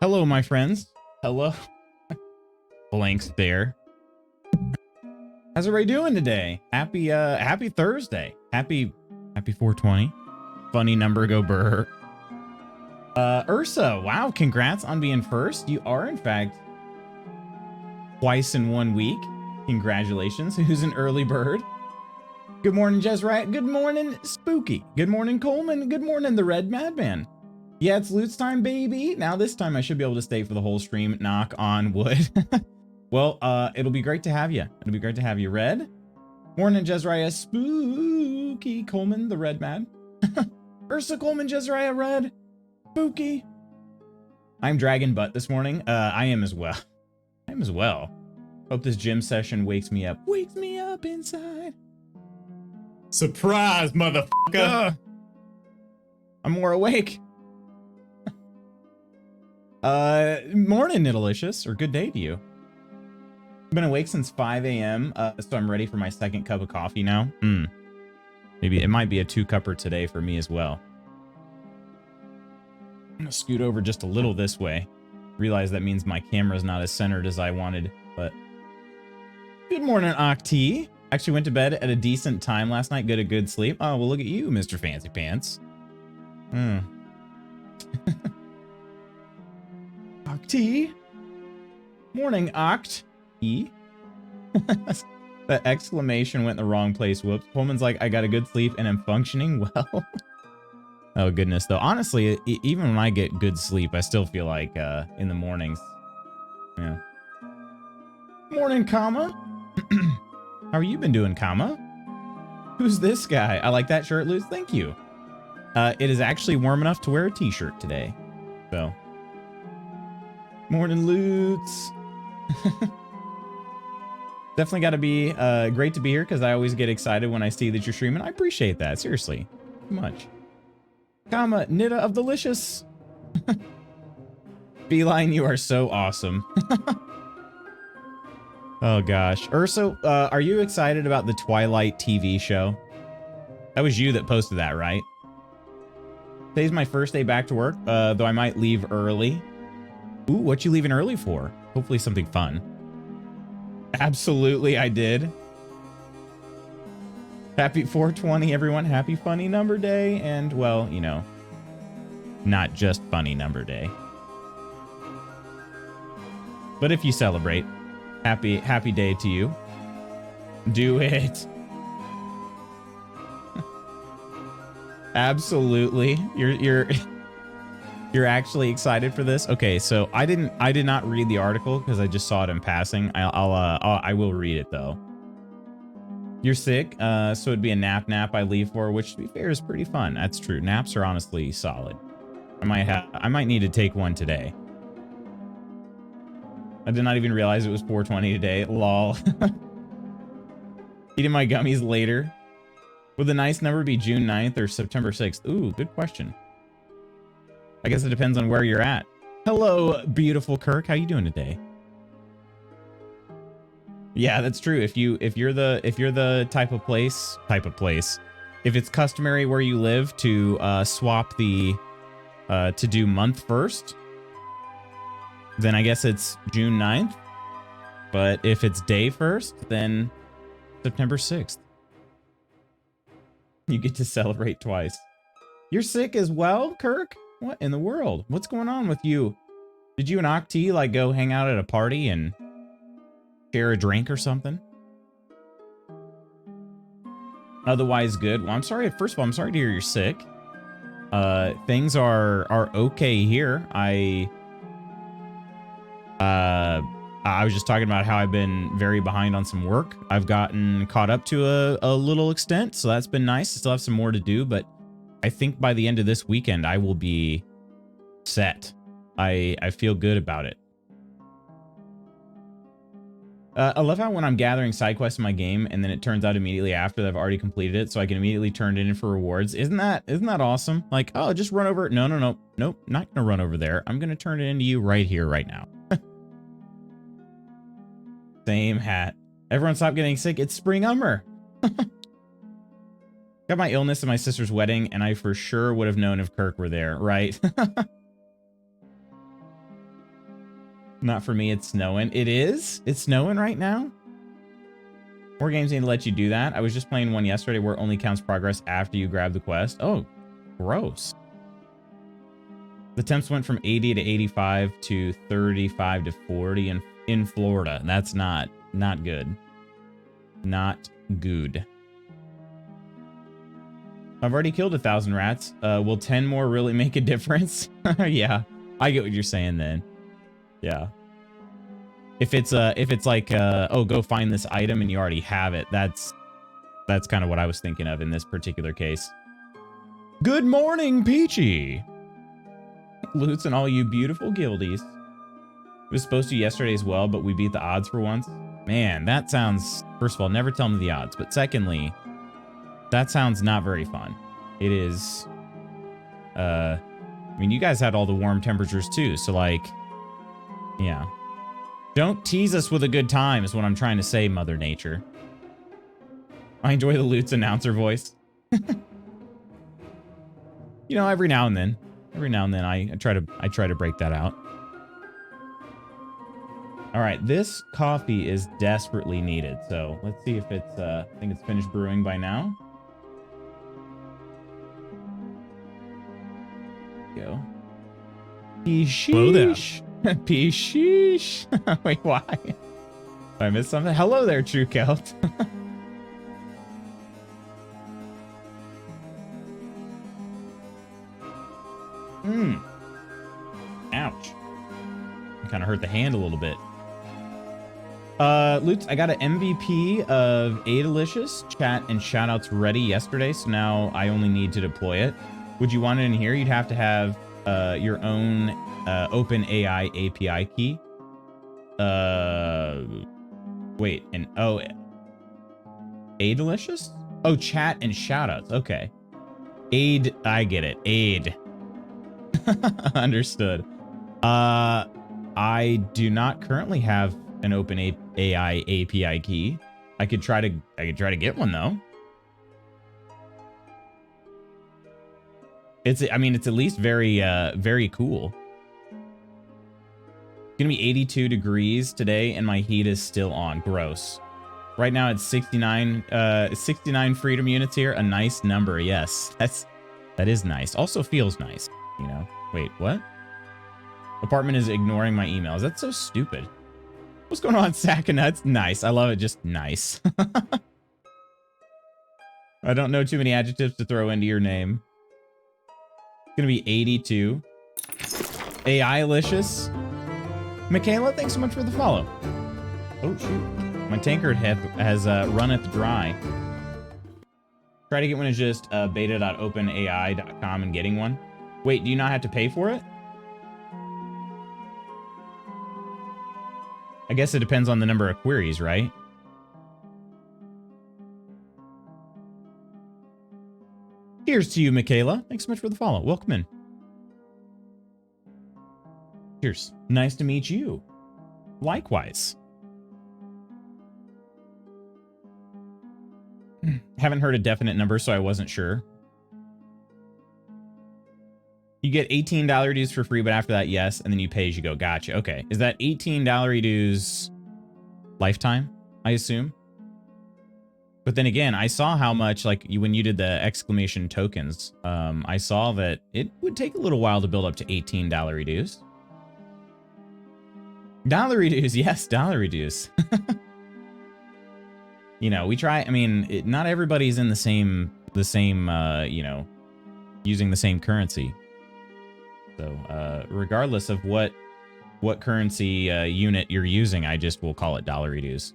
Hello, my friends. Hello. Blank stare. How's everybody doing today? Happy Thursday. Happy 420. Funny number, go burr. Ursa, wow, congrats on being first. You are, in fact, twice in 1 week. Congratulations. Who's an early bird? Good morning, Jezrite. Good morning, Spooky. Good morning, Coleman. Good morning, the Red Madman. Yeah, it's loot time, baby. Now this time I should be able to stay for the whole stream. Knock on wood. Well, it'll be great to have you. It'll be great to have you, Red. Morning, Jezraiah. Spooky. Coleman, the Red Mad. Ursa, Coleman, Jezraiah, Red. Spooky. I'm dragging butt this morning. I am as well. I am as well. Hope this gym session wakes me up. Wakes me up inside. Surprise, motherfucker. I'm more awake. Morning, Nitalicious, or good day to you. I've been awake since 5 a.m., so I'm ready for my second cup of coffee now. Maybe it might be a 2-cupper today for me as well. I'm gonna scoot over just a little this way. Realize that means my camera's not as centered as I wanted, but... Good morning, Octi. Actually went to bed at a decent time last night. Got a good sleep. Oh, well, look at you, Mr. Fancy Pants. Octi. Morning, Oct. E. The exclamation went in the wrong place. Whoops. Coleman's like, I got a good sleep and I'm functioning well. Oh, goodness, though. Honestly, even when I get good sleep, I still feel like in the mornings. Yeah. Morning, comma. How are you been doing, comma? Who's this guy? I like that shirt, Luz. Thank you. It is actually warm enough to wear a t-shirt today. So. Morning, Lutz. Definitely got to be great to be here because I always get excited when I see that you're streaming. I appreciate that. Seriously. So much. Comma, Nita of Delicious. Feline, you are so awesome. Oh, gosh. Urso, are you excited about the Twilight TV show? That was you that posted that, right? Today's my first day back to work, though I might leave early. Ooh, what you leaving early for? Hopefully something fun. Absolutely, I did. Happy 420, everyone. Happy funny number day. And, well, you know, not just funny number day. But if you celebrate, happy day to you. Do it. Absolutely. You're actually excited for this? Okay, so I did not read the article because I just saw it in passing. I will read it though. You're sick, so it'd be a nap I leave for, which to be fair is pretty fun. That's true. Naps are honestly solid. I might need to take one today. I did not even realize it was 420 today. Lol. Eating my gummies later. Would the nice number be June 9th or September 6th? Ooh, good question. I guess it depends on where you're at. Hello, beautiful Kirk. How you doing today? Yeah, that's true. If you're the type of place, if it's customary where you live to swap the to do month first, then I guess it's June 9th. But if it's day first, then September 6th. You get to celebrate twice. You're sick as well, Kirk? What in the world? What's going on with you? Did you and Octi like go hang out at a party and share a drink or something? Otherwise good. Well, I'm sorry. First of all, I'm sorry to hear you're sick. Things are okay here. I was just talking about how I've been very behind on some work. I've gotten caught up to a little extent, so that's been nice. I still have some more to do, but I think by the end of this weekend, I will be set. I feel good about it. I love how when I'm gathering side quests in my game, and then it turns out immediately after that I've already completed it, so I can immediately turn it in for rewards. Isn't that awesome? Like, oh, just run over it. No, nope, not gonna run over there. I'm gonna turn it into you right here, right now. Same hat. Everyone stop getting sick. It's spring ummer. Got my illness at my sister's wedding, and I for sure would have known if Kirk were there, right? Not for me, it's snowing. It is? It's snowing right now? More games need to let you do that. I was just playing one yesterday where it only counts progress after you grab the quest. Oh, gross. The temps went from 80 to 85 to 35 to 40 in Florida. That's not good. Not good. I've already killed 1,000 rats. Will 10 more really make a difference? Yeah, I get what you're saying then. Yeah. If it's like, oh, go find this item and you already have it, that's kind of what I was thinking of in this particular case. Good morning, Peachy. Loots and all you beautiful guildies. It was supposed to yesterday as well, but we beat the odds for once. Man, that sounds, first of all, never tell me the odds, but secondly, that sounds not very fun. It is, I mean, you guys had all the warm temperatures too, so like, yeah. Don't tease us with a good time is what I'm trying to say, Mother Nature. I enjoy the Loots announcer voice. You know, every now and then I try to break that out. All right, this coffee is desperately needed. So let's see if it's, I think it's finished brewing by now. Go. Hello there. Peasheesh. Wait, why? Did I miss something? Hello there, True Celt. Ouch. Kind of hurt the hand a little bit. Loots, I got an MVP of A-Delicious chat and shoutouts ready yesterday, so now I only need to deploy it. Would you want it in here? You'd have to have your own OpenAI API key. Wait, and oh, A-Delicious? Oh, chat and shoutouts. Okay. Aid, I get it. Aid. Understood. I do not currently have an OpenAI API key. I could try to get one though. I mean, it's at least very very cool. It's gonna be 82 degrees today and my heat is still on. Gross. Right now it's 69 freedom units here. A nice number. Yes, that is nice. Also feels nice, you know. Wait, what? Apartment is ignoring my emails. That's so stupid. What's going on, sack of nuts? Nice. I love it. Just nice. I don't know too many adjectives to throw into your name. It's going to be 82. AI-licious. Michaela, thanks so much for the follow. Oh, shoot. My tankard has runneth dry. Try to get one is just beta.openai.com and getting one. Wait, do you not have to pay for it? I guess it depends on the number of queries, right? Cheers to you, Michaela. Thanks so much for the follow. Welcome in. Cheers. Nice to meet you. Likewise. Haven't heard a definite number, so I wasn't sure. You get $18 dues for free, but after that, yes, and then you pay as you go. Gotcha. Okay. Is that $18 dues lifetime, I assume? But then again, I saw how much, like, when you did the exclamation tokens, I saw that it would take a little while to build up to $18 dues. Dollar dues, yes, dollar dues. You know, we try, I mean, not everybody's in the same, you know, using the same currency. So, regardless of what currency unit you're using, I just will call it dollar dues.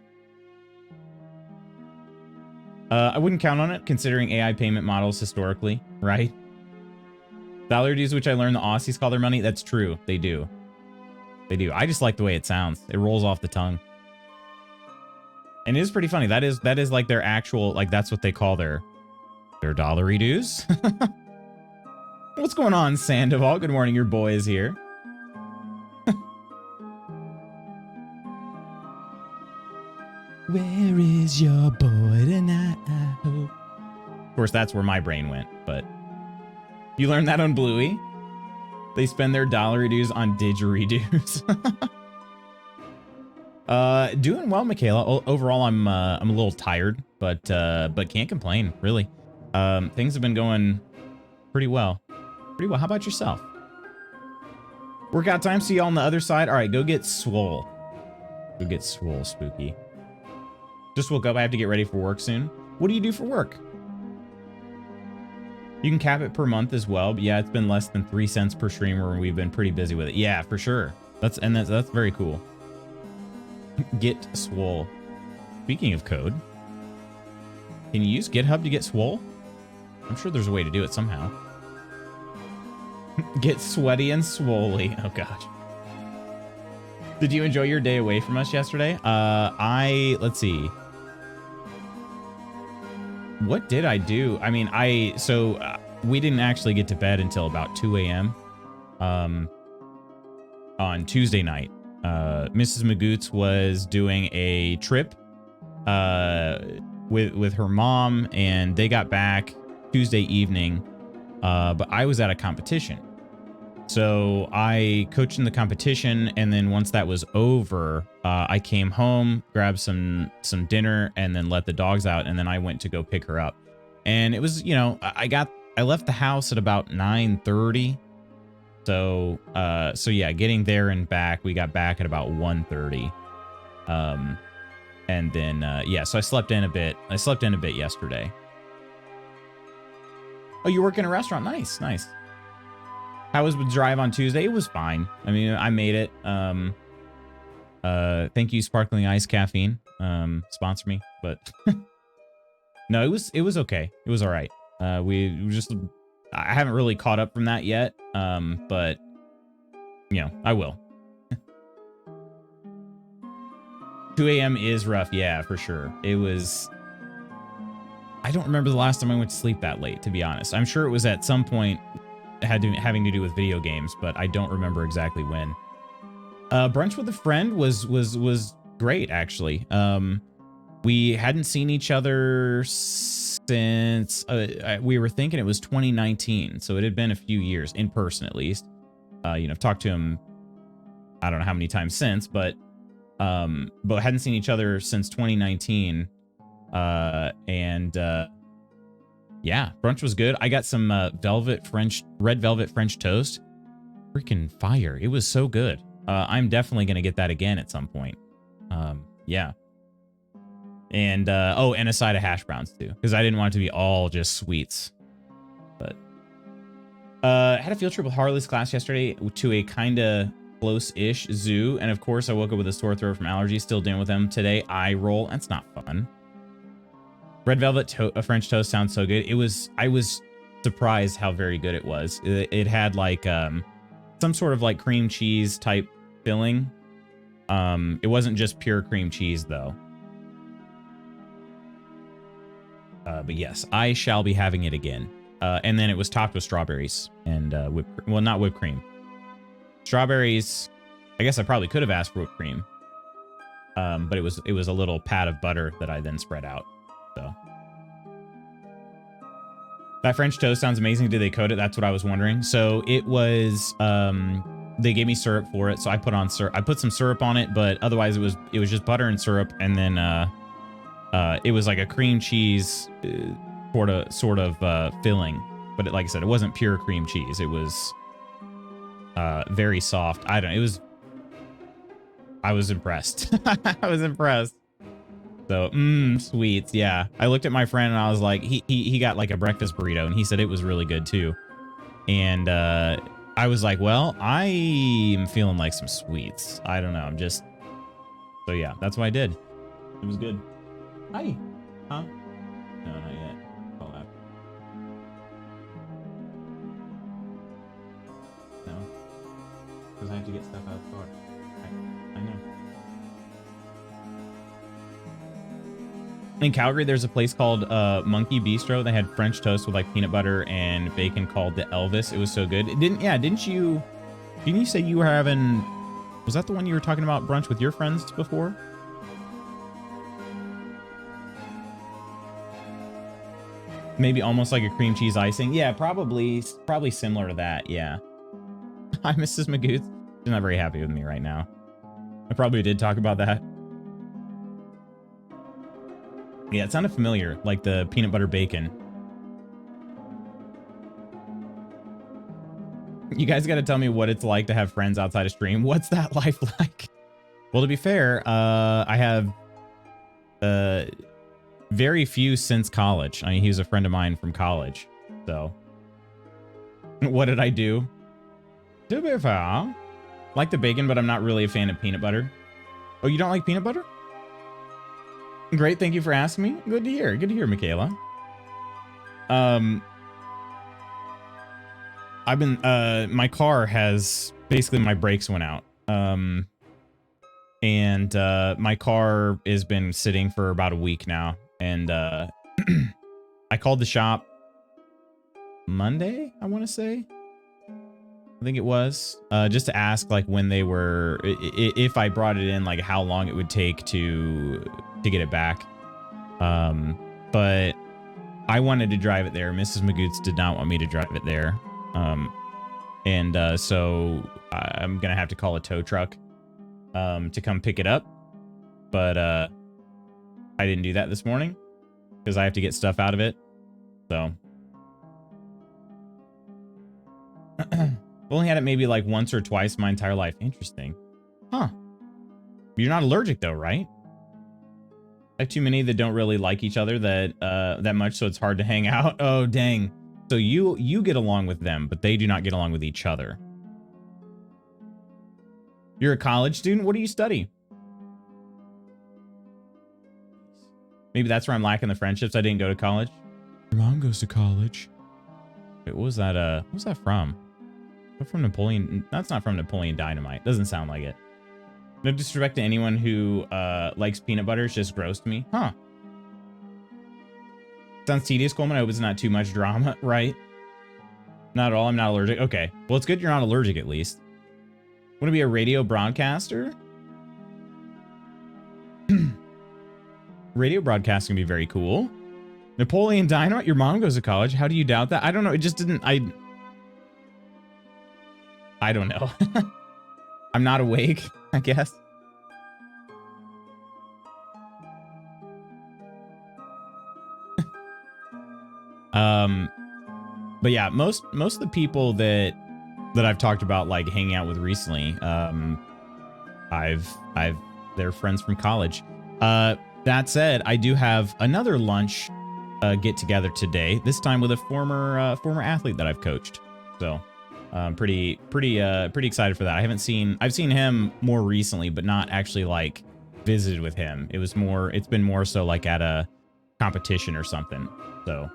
I wouldn't count on it, considering AI payment models historically, right? Dollar dues, which I learned the Aussies call their money. That's true. They do. They do. I just like the way it sounds. It rolls off the tongue. And it is pretty funny. That is like their actual, like, that's what they call their dollar dues. What's going on, Sandoval? Good morning, your boy is here. Where is your boy tonight? Of course, that's where my brain went, but you learned that on Bluey. They spend their dollar dues on didgeridoos. Doing well, Michaela. Overall, I'm a little tired, but can't complain, really. Things have been going pretty well. Pretty well. How about yourself? Workout time. See you on the other side. All right, go get swole. Go get swole, Spooky. Just woke up. I have to get ready for work soon. What do you do for work? You can cap it per month as well, but yeah, it's been less than 3 cents per streamer, and we've been pretty busy with it. Yeah, for sure. That's very cool. Get swole. Speaking of code, can you use GitHub to get swole? I'm sure there's a way to do it somehow. Get sweaty and swoly. Oh gosh. Did you enjoy your day away from us yesterday? Let's see. What did I do? I mean, we didn't actually get to bed until about 2 a.m. On Tuesday night. Mrs. Magoots was doing a trip with her mom, and they got back Tuesday evening, but I was at a competition. So I coached in the competition, and then once that was over, I came home, grabbed some dinner, and then let the dogs out, and then I went to go pick her up. And it was, you know, I left the house at about 9:30. So yeah, getting there and back, we got back at about 1:30. And then yeah, so I slept in a bit. I slept in a bit yesterday. Oh, you work in a restaurant? Nice, nice. How was the drive on Tuesday? It was fine. I mean, I made it. Thank you, Sparkling Ice Caffeine. Sponsor me, but no, it was okay. It was all right. We just, I haven't really caught up from that yet. But you know, I will. 2 a.m. is rough. Yeah, for sure. It was, I don't remember the last time I went to sleep that late, to be honest. I'm sure it was at some point having to do with video games, but I don't remember exactly when. Brunch with a friend was great, actually. We hadn't seen each other since we were thinking it was 2019, so it had been a few years, in person at least. You know, I've talked to him, I don't know how many times since, but hadn't seen each other since 2019. Yeah, brunch was good. I got some red velvet French toast. Freaking fire. It was so good. I'm definitely going to get that again at some point. Yeah. And, and a side of hash browns too, because I didn't want it to be all just sweets. But, had a field trip with Harley's class yesterday to a kind of close-ish zoo. And of course, I woke up with a sore throat from allergies, still dealing with them today. Eye roll. That's not fun. Red velvet French toast sounds so good. I was surprised how very good it was. It had like, some sort of like cream cheese type filling. It wasn't just pure cream cheese though. But yes, I shall be having it again. And then it was topped with strawberries and well, not whipped cream. Strawberries. I guess I probably could have asked for whipped cream. But it was a little pat of butter that I then spread out. So that French toast sounds amazing. Did they coat it? That's what I was wondering. So it was, they gave me syrup for it. So I put on syrup. I put some syrup on it, but otherwise it was just butter and syrup. And then, it was like a cream cheese sort of filling, but like I said, it wasn't pure cream cheese. It was, very soft. I was impressed. I was impressed. So, sweets. Yeah. I looked at my friend and I was like, he got like a breakfast burrito and he said it was really good too. And, I was like, well, I am feeling like some sweets. I don't know. So yeah, that's what I did. It was good. Hi. Huh? No, not yet. Call that. No. Because I have to get stuff out of the car. I know. In Calgary, there's a place called Monkey Bistro. They had French toast with like peanut butter and bacon called the Elvis. It was so good. Didn't you say you were having, was that the one you were talking about brunch with your friends before? Maybe almost like a cream cheese icing. Yeah, probably similar to that. Yeah. Hi, Mrs. Magoots. She's not very happy with me right now. I probably did talk about that. Yeah, it sounded familiar, like the peanut butter bacon. You guys got to tell me what it's like to have friends outside of stream. What's that life like? Well, to be fair, I have very few since college. I mean, he was a friend of mine from college. So, what did I do? To be fair, like the bacon, but I'm not really a fan of peanut butter. Oh, you don't like peanut butter? Great, thank you for asking me. Good to hear. Good to hear, Michaela. I've been my car has basically my brakes went out. And my car has been sitting for about a week now. And I called the shop Monday, I want to say. I think it was just to ask like when they were, if I brought it in, like how long it would take to get it back. But I wanted to drive it there. Mrs. Magoots did not want me to drive it there. So I'm gonna have to call a tow truck to come pick it up. But I didn't do that this morning because I have to get stuff out of it. So I've only had it maybe like once or twice my entire life. Interesting. Huh. You're not allergic though, right? I have too many that don't really like each other that much, so it's hard to hang out. Oh, dang. So you get along with them, but they do not get along with each other. You're a college student? What do you study? Maybe that's where I'm lacking the friendships. I didn't go to college. Your mom goes to college. Wait, what was that? What was that from? What from Napoleon? That's not from Napoleon Dynamite. Doesn't sound like it. No disrespect to anyone who likes peanut butter. It's just gross to me. Huh. Sounds tedious, Coleman. I hope it's not too much drama, right? Not at all. I'm not allergic. Okay. Well, it's good you're not allergic at least. Want to be a radio broadcaster? Radio broadcasting can be very cool. Napoleon Dynamite? Your mom goes to college. How do you doubt that? I don't know. It just didn't... I don't know. I'm not awake, I guess. But yeah, most of the people that I've talked about like hanging out with recently, they're friends from college. That said, I do have another lunch get together today. This time with a former athlete that I've coached. So, pretty excited for that. I've seen him more recently, but not actually like visited with him. It's been more so like at a competition or something. So,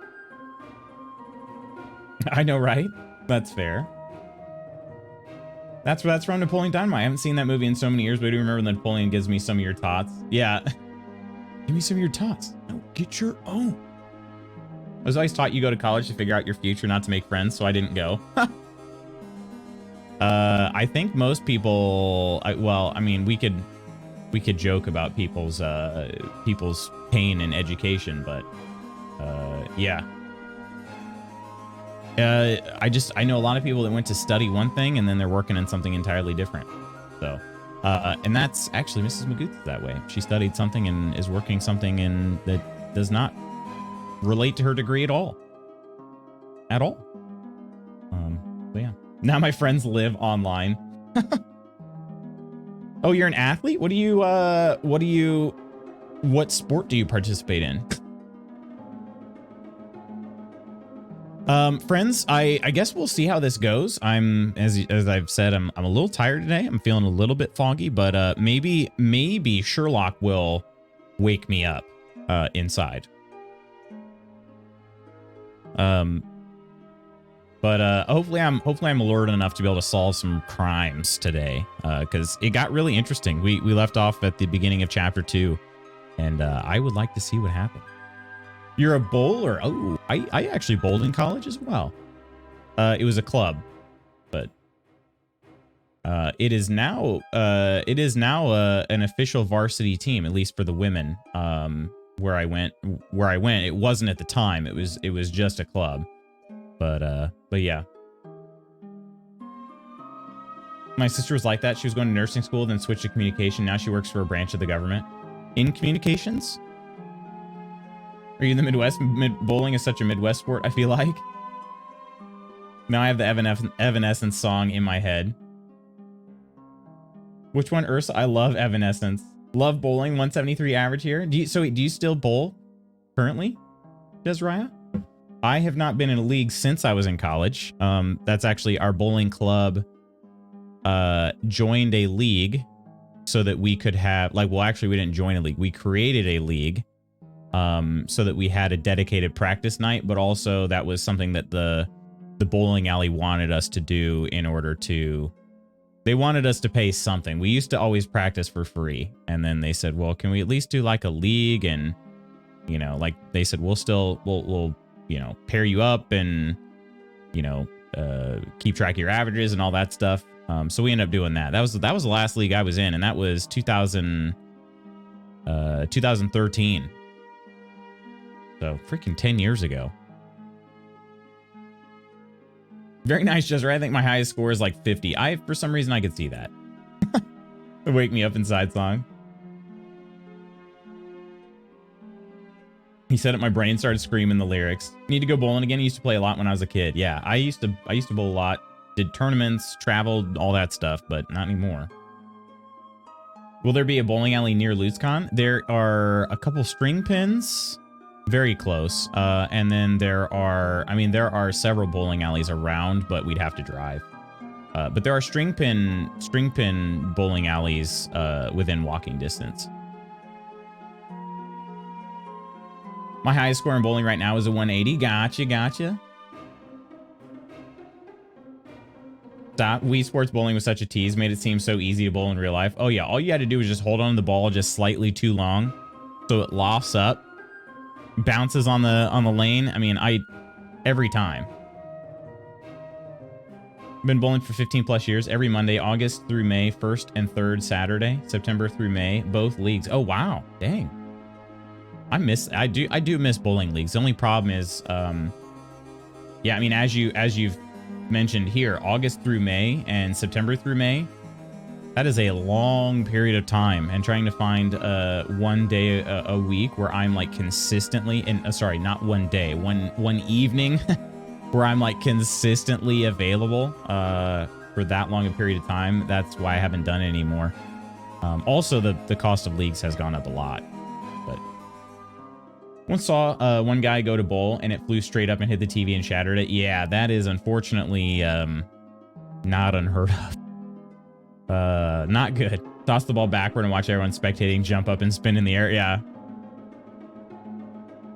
I know, right? That's fair. That's from Napoleon Dynamite. I haven't seen that movie in so many years, but I do remember that Napoleon gives me some of your tots. Yeah. Give me some of your tots. No, get your own. I was always taught you go to college to figure out your future, not to make friends, so I didn't go. I think most people, well, I mean, we could joke about people's pain in education, but yeah. I know a lot of people that went to study one thing and then they're working in something entirely different. So, and that's actually Mrs. Magoots that way. She studied something and is working something that does not relate to her degree at all. At all. So yeah. Now my friends live online. Oh, you're an athlete? What sport do you participate in? Friends, I guess we'll see how this goes. As I've said, I'm a little tired today. I'm feeling a little bit foggy, but maybe Sherlock will wake me up inside. But hopefully I'm alert enough to be able to solve some crimes today, because it got really interesting. We left off at the beginning of chapter 2, and I would like to see what happened. You're a bowler? Oh, I actually bowled in college as well. It was a club, but it is now an official varsity team, at least for the women. Where I went, it wasn't at the time. It was just a club, but yeah. My sister was like that. She was going to nursing school, then switched to communication. Now she works for a branch of the government in communications. Are you in the Midwest? Bowling is such a Midwest sport, I feel like. Now I have the Evanescence song in my head. Which one, Ursa? I love Evanescence. Love bowling, 173 average here. Do you still bowl currently, Desiraya? I have not been in a league since I was in college. That's actually our bowling club joined a league so that we could have, like, well, actually we didn't join a league. We created a league so that we had a dedicated practice night, but also that was something that the bowling alley wanted us to do in order to, they wanted us to pay something. We used to always practice for free. And then they said, well, can we at least do like a league? And, you know, like they said, we'll, you know, pair you up and, you know, keep track of your averages and all that stuff. So we ended up doing that. That was the last league I was in, and that was 2013. So freaking 10 years ago. Very nice, Jezra. I think my highest score is like 50. For some reason, I could see that. The Wake Me Up Inside song. He said it, my brain started screaming the lyrics. Need to go bowling again. I used to play a lot when I was a kid. Yeah, I used to bowl a lot. Did tournaments, traveled, all that stuff, but not anymore. Will there be a bowling alley near LutzCon? There are a couple string pins, very close. And then there are several bowling alleys around, but we'd have to drive. But there are string pin bowling alleys within walking distance. My highest score in bowling right now is a 180. Gotcha. Stop. Wii Sports bowling was such a tease. Made it seem so easy to bowl in real life. Oh yeah, all you had to do was just hold on to the ball just slightly too long, so it lofts up, bounces on the lane. I mean, every time. Been bowling for 15 plus years. Every Monday, August through May, 1st and 3rd Saturday, September through May, both leagues. Oh wow, dang. I do miss bowling leagues. The only problem is, yeah, I mean, as you've mentioned here, August through May and September through May, that is a long period of time, and trying to find one day a week where I'm like consistently sorry, not one day, one evening where I'm like consistently available for that long a period of time. That's why I haven't done it anymore. Also, the cost of leagues has gone up a lot. But once saw one guy go to bowl and it flew straight up and hit the TV and shattered it. Yeah, that is unfortunately not unheard of. Not good. Toss the ball backward and watch everyone spectating jump up and spin in the air. Yeah.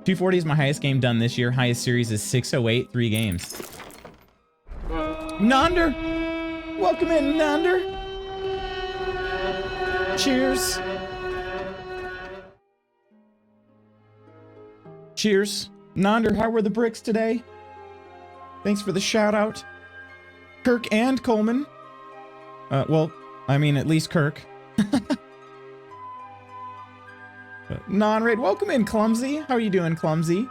240 is my highest game done this year. Highest series is 608, 3 games. Nonder! Welcome in, Nonder! Cheers! Cheers. Nonder, how were the bricks today? Thanks for the shout out. Kirk and Coleman. Well, I mean, at least Kirk. Non-raid, welcome in, Clumsy. How are you doing, Clumsy?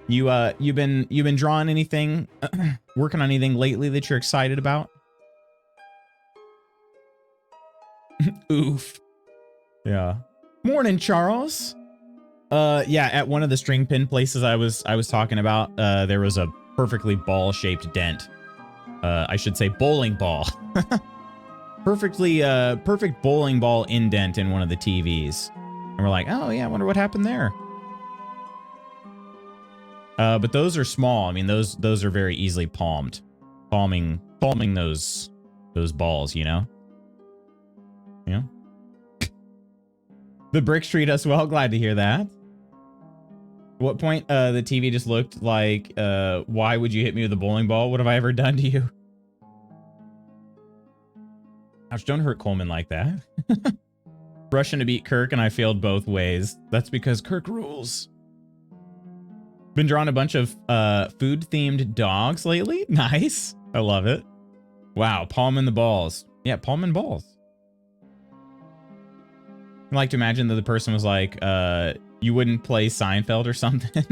You've been drawing anything, working on anything lately that you're excited about? Oof. Yeah. Morning, Charles. Yeah, at one of the string pin places I was talking about, there was a perfectly ball-shaped dent. I should say bowling ball. Perfect bowling ball indent in one of the TVs. And we're like, oh yeah, I wonder what happened there. But those are small. I mean, those are very easily palmed. Palming those balls, you know? Yeah. The bricks treat us well. Glad to hear that. At what point the TV just looked like, why would you hit me with a bowling ball? What have I ever done to you? Ouch, don't hurt Coleman like that. Rushing to beat Kirk and I failed both ways. That's because Kirk rules. Been drawing a bunch of food-themed dogs lately. Nice. I love it. Wow, palming the balls. Yeah, palming balls. I like to imagine that the person was like, you wouldn't play Seinfeld or something.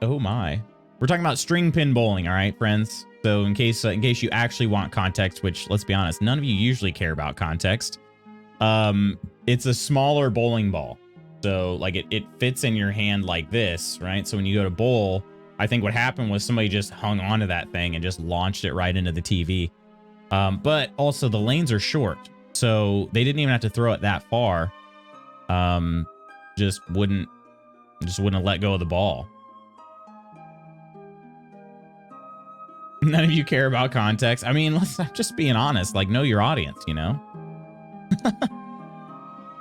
Oh my. We're talking about string pin bowling, all right, friends? So in case you actually want context, which let's be honest, none of you usually care about context. It's a smaller bowling ball. So like it fits in your hand like this, right? So when you go to bowl, I think what happened was somebody just hung onto that thing and just launched it right into the TV. But also the lanes are short, so they didn't even have to throw it that far. Just wouldn't let go of the ball. None of you care about context. I mean, I'm just being honest. Like, know your audience, you know?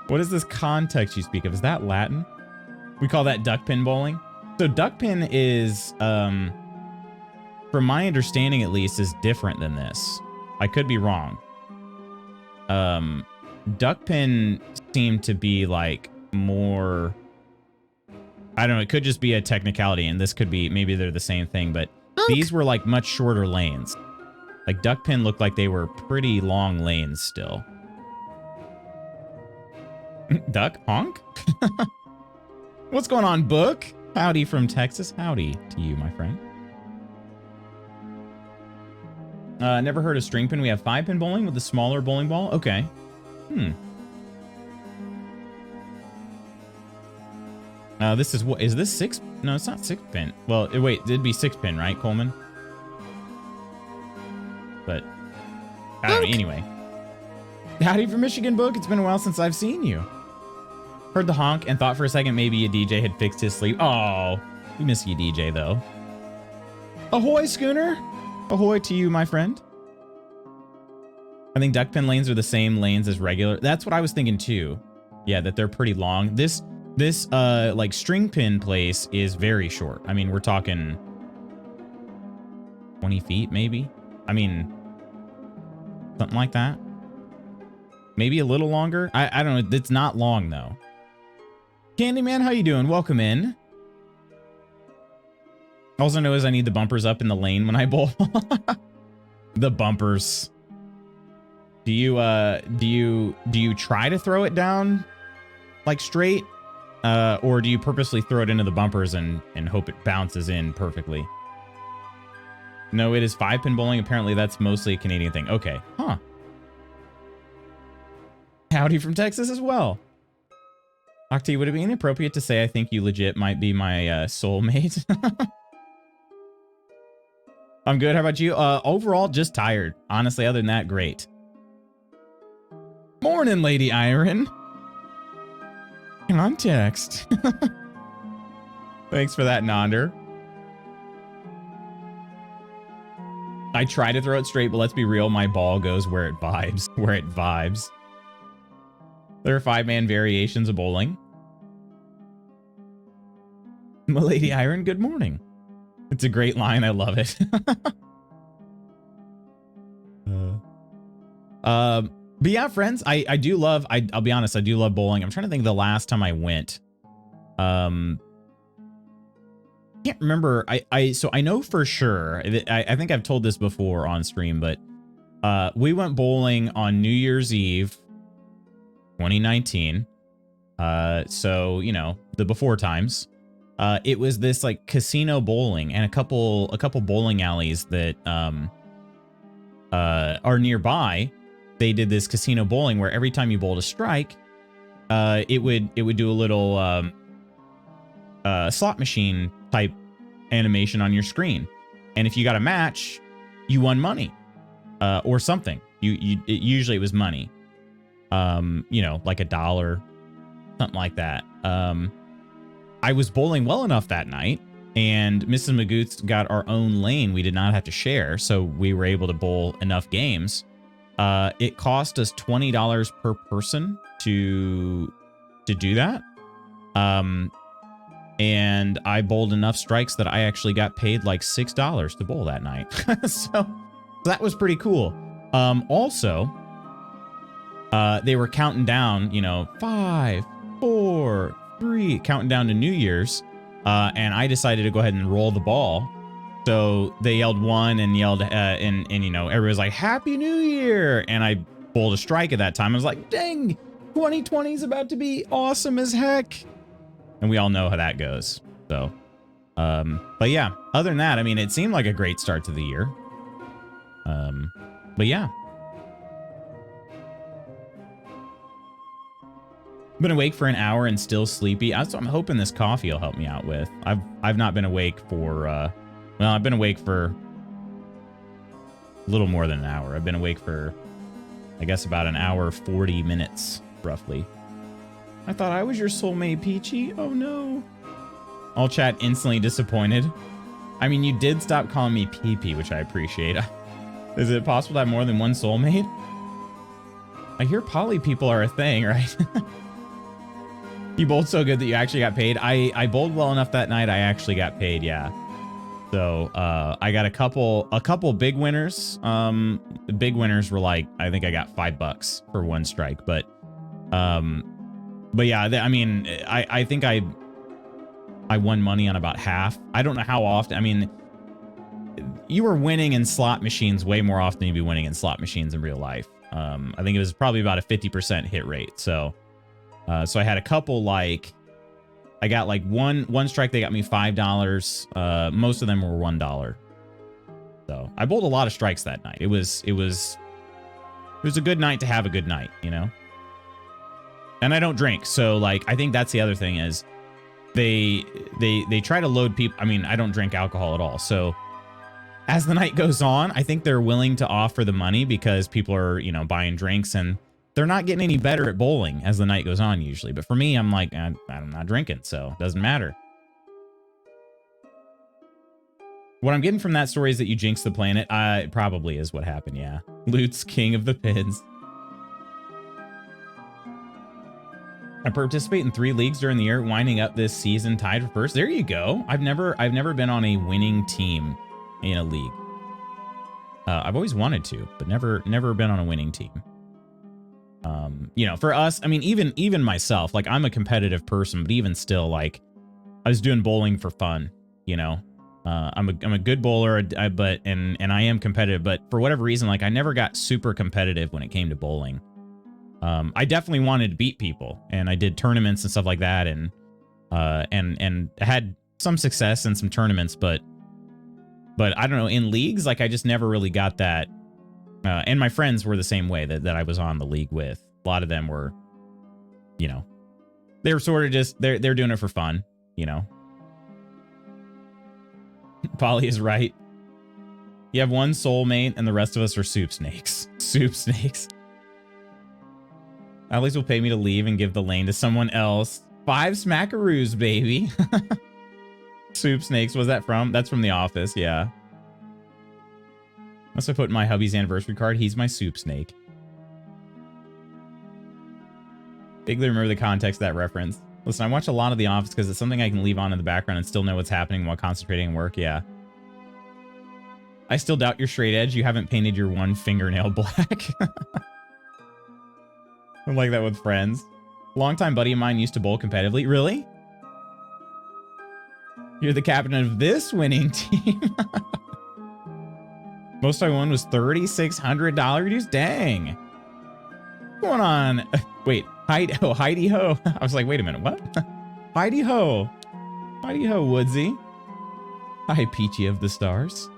What is this context you speak of? Is that Latin? We call that duck pin bowling. So duck pin is, from my understanding at least, is different than this. I could be wrong. Duck pin seemed to be like more, I don't know, it could just be a technicality, and this could be, maybe they're the same thing, but these were like much shorter lanes. Like duck pin looked like they were pretty long lanes still. Duck honk? What's going on, Book? Howdy from Texas. Howdy to you, my friend. Never heard of string pin. We have 5-pin bowling with a smaller bowling ball. Okay. This is what is this 6? No, it's not 6-pin. Well, wait, it'd be 6-pin, right, Coleman? But I don't know. Anyway. Howdy from Michigan, Book. It's been a while since I've seen you. Heard the honk and thought for a second maybe a DJ had fixed his sleep. Oh, we miss you, DJ, though. Ahoy, Schooner. Ahoy to you, my friend. I think duck pin lanes are the same lanes as regular. That's what I was thinking, too. Yeah, that they're pretty long. This like string pin place is very short. I mean, we're talking 20 feet, maybe. I mean, something like that. Maybe a little longer. I don't know. It's not long, though. Candyman, how you doing? Welcome in. Also knows I need the bumpers up in the lane when I bowl. The bumpers. Do you try to throw it down like straight? Or do you purposely throw it into the bumpers and hope it bounces in perfectly? No, it is 5-pin bowling. Apparently that's mostly a Canadian thing. Okay. Huh. Howdy from Texas as well. Octi, would it be inappropriate to say I think you legit might be my soulmate? I'm good. How about you? Overall, just tired. Honestly, other than that, great. Morning, Lady Iron. Context. Thanks for that, Nonder. I try to throw it straight, but let's be real, my ball goes where it vibes. Where it vibes. There are 5-man variations of bowling. Milady Iron, good morning. It's a great line. I love it. But yeah, friends, I do love, I'll be honest, I do love bowling. I'm trying to think of the last time I went. Can't remember. So I know for sure, I think I've told this before on stream, but we went bowling on New Year's Eve 2019. So, you know, the before times. It was this like casino bowling and a couple bowling alleys that are nearby. They did this casino bowling where every time you bowled a strike, it would do a little slot machine type animation on your screen, and if you got a match, you won money or something. Usually it was money, you know, like $1, something like that. I was bowling well enough that night, and Mrs. Magoots got our own lane. We did not have to share, so we were able to bowl enough games. It cost us $20 per person to do that. And I bowled enough strikes that I actually got paid like $6 to bowl that night. So that was pretty cool. Also, they were counting down, you know, 5, 4, 3, counting down to New Year's. And I decided to go ahead and roll the ball. So they yelled 1 and yelled, and you know, everybody was like, Happy New Year. And I bowled a strike at that time. I was like, dang, 2020 is about to be awesome as heck. And we all know how that goes. So, but yeah, other than that, I mean, it seemed like a great start to the year. But yeah. Been awake for an hour and still sleepy. So I'm hoping this coffee will help me out with. I've not been awake for well, I've been awake for a little more than an hour. I've been awake for, I guess, about an hour 40 minutes roughly. I thought I was your soulmate, Peachy. Oh no. All chat instantly disappointed. I mean, you did stop calling me PP, which I appreciate. Is it possible to have more than one soulmate? I hear poly people are a thing, right? You bowled so good that you actually got paid. I bowled well enough that night I actually got paid, yeah. So I got a couple big winners. The big winners were like, I think I got $5 for one strike, but yeah, I mean, I think I won money on about half. I don't know how often. I mean, you were winning in slot machines way more often than you'd be winning in slot machines in real life. I think it was probably about a 50% hit rate. So I had a couple, like, I got like one strike. They got me $5. Most of them were $1. So I bowled a lot of strikes that night. It was a good night to have a good night, you know? And I don't drink. So like, I think that's the other thing is they try to load people. I mean, I don't drink alcohol at all. So as the night goes on, I think they're willing to offer the money because people are, you know, buying drinks and they're not getting any better at bowling as the night goes on usually. But for me, I'm like, I'm not drinking, so it doesn't matter. What I'm getting from that story is that you jinxed the planet. It probably is what happened, yeah. Loot's king of the pins. I participate in 3 leagues during the year, winding up this season tied for first. There you go. I've never been on a winning team in a league. I've always wanted to, but never been on a winning team. You know, for us, I mean, even myself, like I'm a competitive person, but even still, like I was doing bowling for fun, you know. I'm a good bowler, but I am competitive, but for whatever reason, like I never got super competitive when it came to bowling. I definitely wanted to beat people, and I did tournaments and stuff like that, and had some success in some tournaments, but I don't know, in leagues, like I just never really got that. And my friends were the same way that I was on the league with. A lot of them were, you know, they were sort of just, they're doing it for fun, you know. Polly is right. You have one soulmate and the rest of us are soup snakes. Soup snakes. At least will pay me to leave and give the lane to someone else. 5 smackaroos, baby. Soup snakes, was that from? That's from The Office, yeah. Unless I put in my hubby's anniversary card, he's my soup snake. Vaguely remember the context of that reference. Listen, I watch a lot of The Office because it's something I can leave on in the background and still know what's happening while concentrating on work, yeah. I still doubt your straight edge. You haven't painted your one fingernail black. I'm like that with friends. Longtime buddy of mine used to bowl competitively. Really? You're the captain of this winning team. Most I won was $3,600 dues. Dang. What's going on? Wait, Heidi ho. I was like, wait a minute, what? Heidi ho. Heidi ho, Woodsy. Hi, Peachy of the Stars.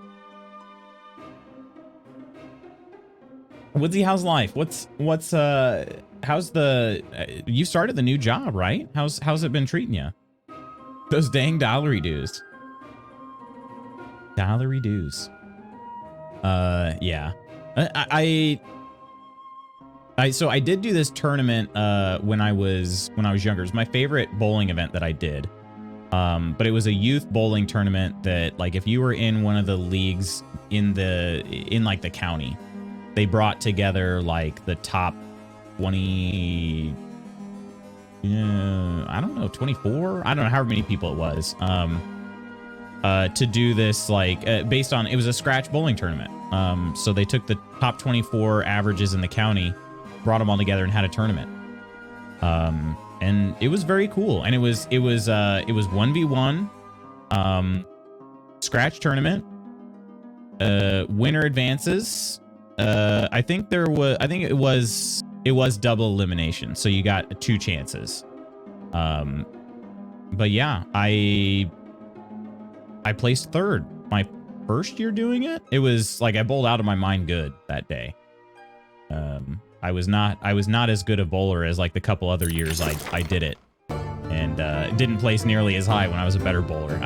Woodsy, how's life? How's the, you started the new job, right? How's it been treating you? Those dang dollary dues. Dollary dues. Yeah. So I did do this tournament when I was younger. It was my favorite bowling event that I did. But it was a youth bowling tournament that, like, if you were in one of the leagues in like the county, they brought together like the top 20, I don't know, 24, I don't know, however many people it was, to do this, like, based on, it was a scratch bowling tournament. So they took the top 24 averages in the county, brought them all together and had a tournament. And it was very cool. And it was 1v1, scratch tournament, winner advances. I think it was double elimination. So you got 2 chances. But yeah, I placed third. first year doing it. It was like I bowled out of my mind good that day. I was not as good a bowler as like the couple other years I did it, and didn't place nearly as high when I was a better bowler.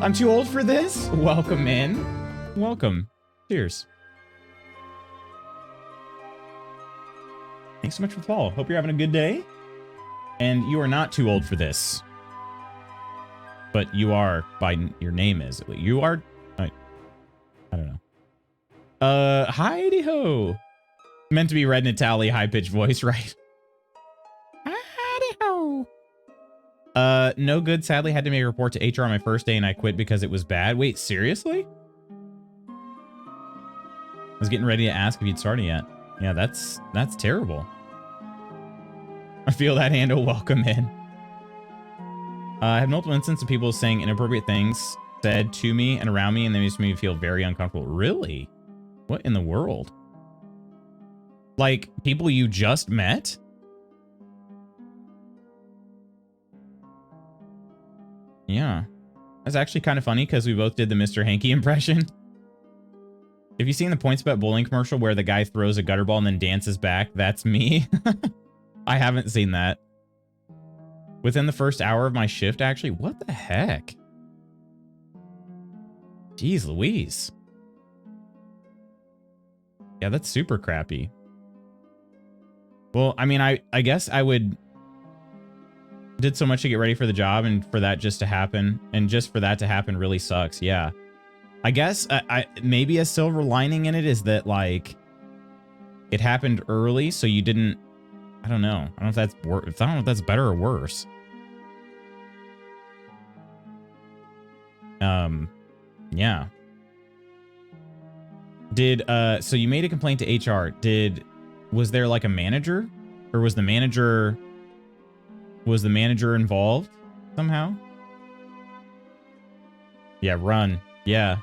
I'm too old for this. Welcome in. Welcome. Cheers. Thanks so much for the follow. Hope you're having a good day. And you are not too old for this. But you are, by your name is. You are, I don't know. Heidi-ho. Meant to be read in Italian, high-pitched voice, right? Heidi-ho. No good. Sadly, had to make a report to HR on my first day and I quit because it was bad. Wait, seriously? I was getting ready to ask if you'd started yet. Yeah, that's terrible. I feel that, Hando. Welcome in. I have multiple instances of people saying inappropriate things said to me and around me, and they makes me feel very uncomfortable. Really? What in the world? Like, people you just met? Yeah. That's actually kind of funny because we both did the Mr. Hanky impression. Have you seen the Points Bet bowling commercial where the guy throws a gutter ball and then dances back? That's me. I haven't seen that. Within the first hour of my shift, actually? What the heck? Jeez Louise. Yeah, that's super crappy. Well, I mean, I guess I would... Did so much to get ready for the job, and for that just to happen, and just for that to happen really sucks. Yeah. I guess maybe a silver lining in it is that, like, it happened early, so you didn't... I don't know. I don't know if that's I don't know if that's better or worse. Yeah. So you made a complaint to HR. Was there like a manager, or was the manager involved somehow? Yeah, run. Yeah.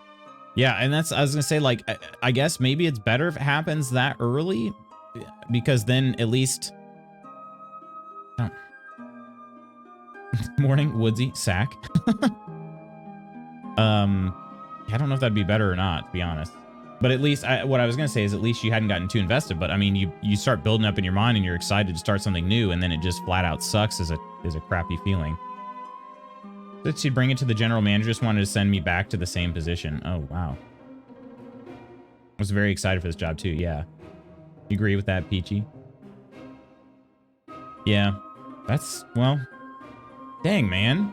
Yeah, and I was gonna say, like, I guess maybe it's better if it happens that early, because then at least... Oh. Morning, Woodsy, sack. I don't know if that'd be better or not, to be honest. But at least, what I was gonna say is at least you hadn't gotten too invested. But I mean, you start building up in your mind and you're excited to start something new, and then it just flat out sucks is a crappy feeling. That she'd bring it to the general manager, just wanted to send me back to the same position. Oh, wow. I was very excited for this job too, yeah. You agree with that, Peachy? Yeah. That's, well, dang, man.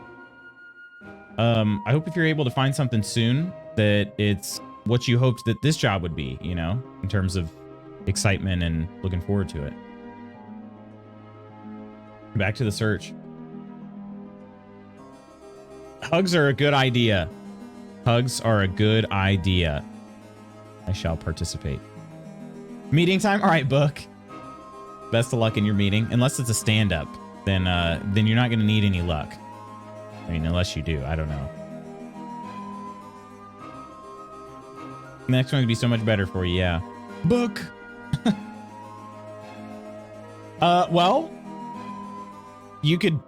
I hope if you're able to find something soon that it's what you hoped that this job would be, you know, in terms of excitement and looking forward to it. Back to the search. Hugs are a good idea. Hugs are a good idea. I shall participate. Meeting time? All right, book. Best of luck in your meeting. Unless it's a stand-up, then you're not going to need any luck. I mean, unless you do. I don't know. The next one would be so much better for you, yeah. Book. Well, you could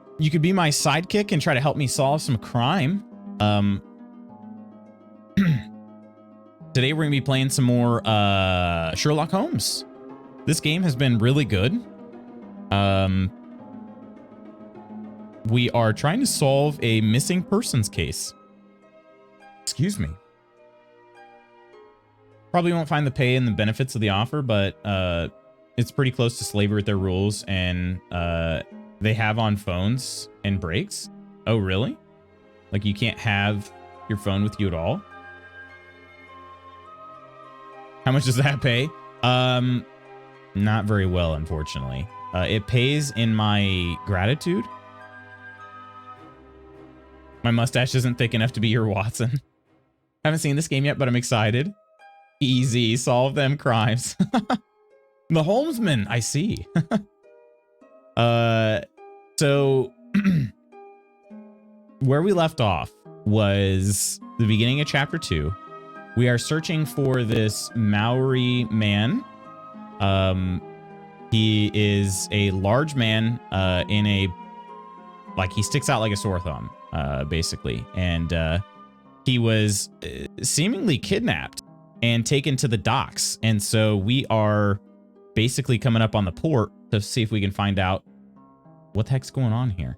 be my sidekick and try to help me solve some crime. Today we're gonna be playing some more Sherlock Holmes. This game has been really good. We are trying to solve a missing persons case. Excuse me. Probably won't find the pay and the benefits of the offer, but it's pretty close to slavery with their rules, and they have on phones and breaks. Oh, really? Like you can't have your phone with you at all? How much does that pay? Not very well, unfortunately. It pays in my gratitude. My mustache isn't thick enough to be your Watson. Haven't seen this game yet, but I'm excited. Easy, solve them crimes. The Holmesman, I see. So where we left off was the beginning of chapter 2. We are searching for this Maori man. He is a large man like he sticks out like a sore thumb, basically. And he was seemingly kidnapped and taken to the docks. And so we are basically coming up on the port to see if we can find out what the heck's going on here.